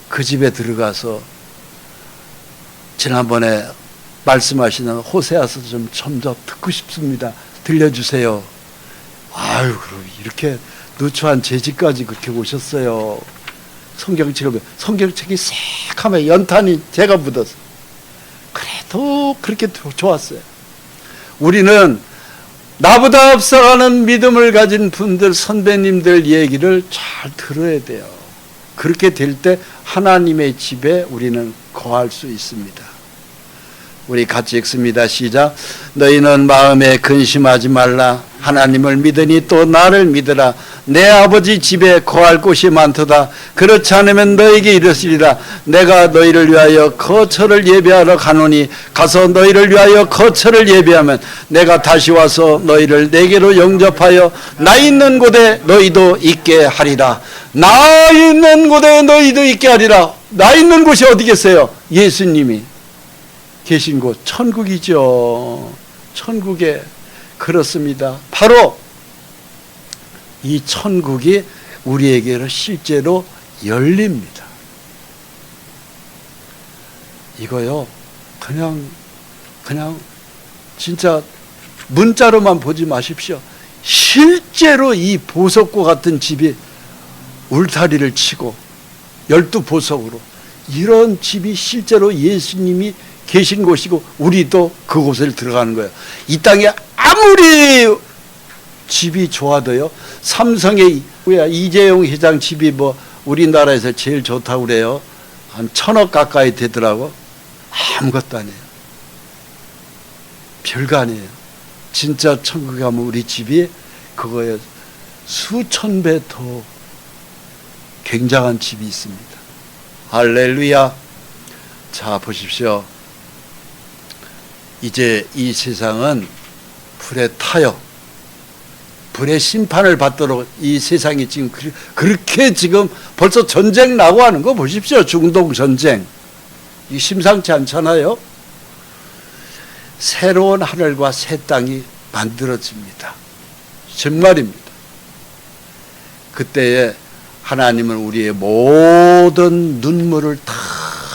그 집에 들어가서 지난번에 말씀하시는 호세아서 좀 더 듣고 싶습니다. 들려주세요. 아유, 그럼 이렇게 누추한 제 집까지 그렇게 오셨어요. 성경책이 새카매 연탄이 제가 묻어서. 그래도 그렇게 좋았어요. 우리는 나보다 앞서가는 믿음을 가진 분들, 선배님들 얘기를 잘 들어야 돼요. 그렇게 될 때 하나님의 집에 우리는 거할 수 있습니다. 우리 같이 읽습니다. 시작. 너희는 마음에 근심하지 말라. 하나님을 믿으니 또 나를 믿으라. 내 아버지 집에 거할 곳이 많도다. 그렇지 않으면 너에게 이르시리라. 내가 너희를 위하여 거처를 예비하러 가노니 가서 너희를 위하여 거처를 예비하면 내가 다시 와서 너희를 내게로 영접하여 나 있는 곳에 너희도 있게 하리라. 나 있는 곳에 너희도 있게 하리라. 나 있는 곳이 어디겠어요? 예수님이 계신 곳, 천국이죠. 천국에. 그렇습니다. 바로 이 천국이 우리에게는 실제로 열립니다. 이거요, 그냥 진짜 문자로만 보지 마십시오. 실제로 이 보석과 같은 집이 울타리를 치고 12보석으로 이런 집이 실제로 예수님이 계신 곳이고 우리도 그곳을 들어가는 거예요. 이 땅에 아무리 집이 좋아도요, 삼성의 이재용 회장 집이 우리나라에서 제일 좋다고 그래요. 한 1,000억 가까이 되더라고. 아무것도 아니에요. 별거 아니에요. 진짜 천국에 가면 우리 집이 그거에 수천 배 더 굉장한 집이 있습니다. 할렐루야. 자, 보십시오. 이제 이 세상은 불에 타요. 불의 심판을 받도록 이 세상이 지금 그렇게 지금 벌써 전쟁 나고 하는 거 보십시오. 중동 전쟁. 이 심상치 않잖아요. 새로운 하늘과 새 땅이 만들어집니다. 정말입니다. 그때에 하나님은 우리의 모든 눈물을 다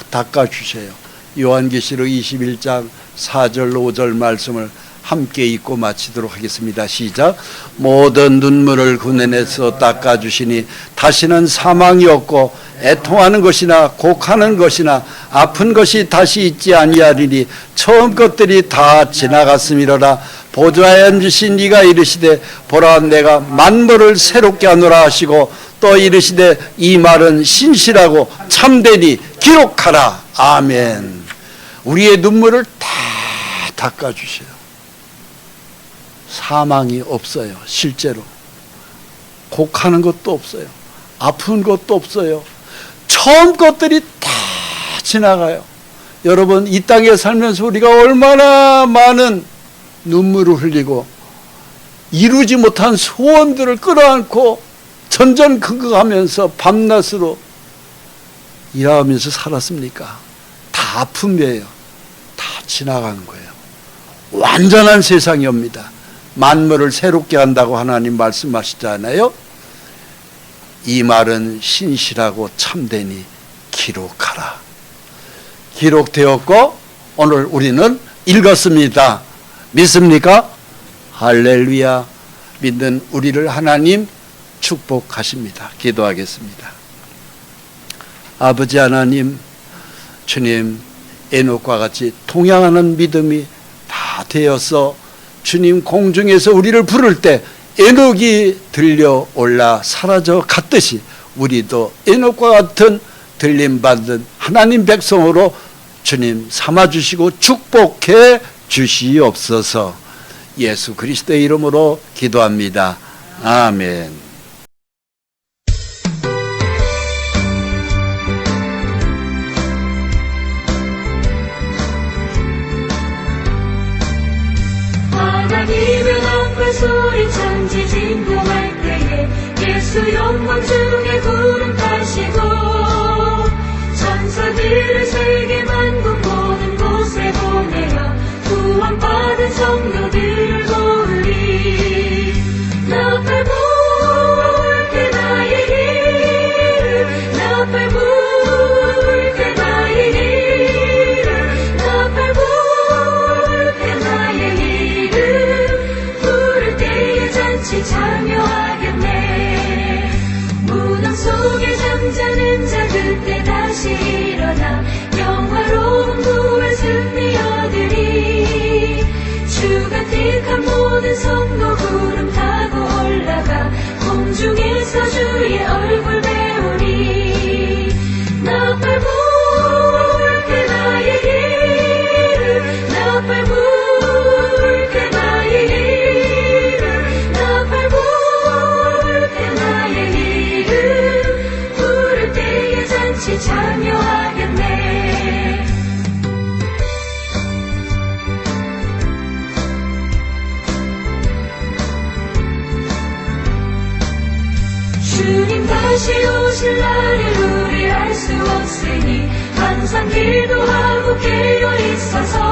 닦아주세요. 요한계시록 21장 4절 5절 말씀을 함께 읽고 마치도록 하겠습니다. 시작. 모든 눈물을 그네에서 닦아주시니 다시는 사망이 없고 애통하는 것이나 곡하는 것이나 아픈 것이 다시 있지 아니하리니 처음 것들이 다 지나갔음이로라. 보좌에 앉으신 이가 이르시되 보라 내가 만물을 새롭게 하노라 하시고 또 이르시되 이 말은 신실하고 참되니 기록하라. 아멘. 우리의 눈물을 다 닦아주세요. 사망이 없어요. 실제로 곡하는 것도 없어요. 아픈 것도 없어요. 처음 것들이 다 지나가요. 여러분, 이 땅에 살면서 우리가 얼마나 많은 눈물을 흘리고 이루지 못한 소원들을 끌어안고 전전긍긍하면서 밤낮으로 일하면서 살았습니까? 다 아픔이에요. 다 지나가는 거예요. 완전한 세상이 옵니다. 만물을 새롭게 한다고 하나님 말씀하시잖아요. 이 말은 신실하고 참되니 기록하라. 기록되었고 오늘 우리는 읽었습니다. 믿습니까? 할렐루야. 믿는 우리를 하나님 축복하십니다. 기도하겠습니다. 아버지 하나님, 주님, 에녹과 같이 동행하는 믿음이 다 되어서 주님 공중에서 우리를 부를 때 에녹이 들려 올라 사라져 갔듯이 우리도 에녹과 같은 들림받은 하나님 백성으로 주님 삼아주시고 축복해 주시옵소서. 예수 그리스도의 이름으로 기도합니다. 아멘. 하나님의 낭만 소리참 지진동할 때에 예수 영광 중에 구름 타시고 천사들을 세계 만국 모든 곳에 보내어 구원받은 성도들을 도우리. 나팔 불 때 나의 이름 나팔 불 때 나의 이름 나팔 불 때 나의 이름 부를 때에 잔치 참여하겠네. 무덤 속에 잠자는 자 그때 다시 일어나 영화로운 구원 승리 얻으리. 주가 택한 모든 성도 구름 타고 올라가 공중에서 주의 얼굴 배우리. 나팔 불 때 나의 이름 나팔 불 때 나의 이름 나팔 불 때 나의 이름 부를 때에 잔치 참여하겠네. 주님 다시 오실 날을 우리 알 수 없으니 항상 기도하고 깨어 있어서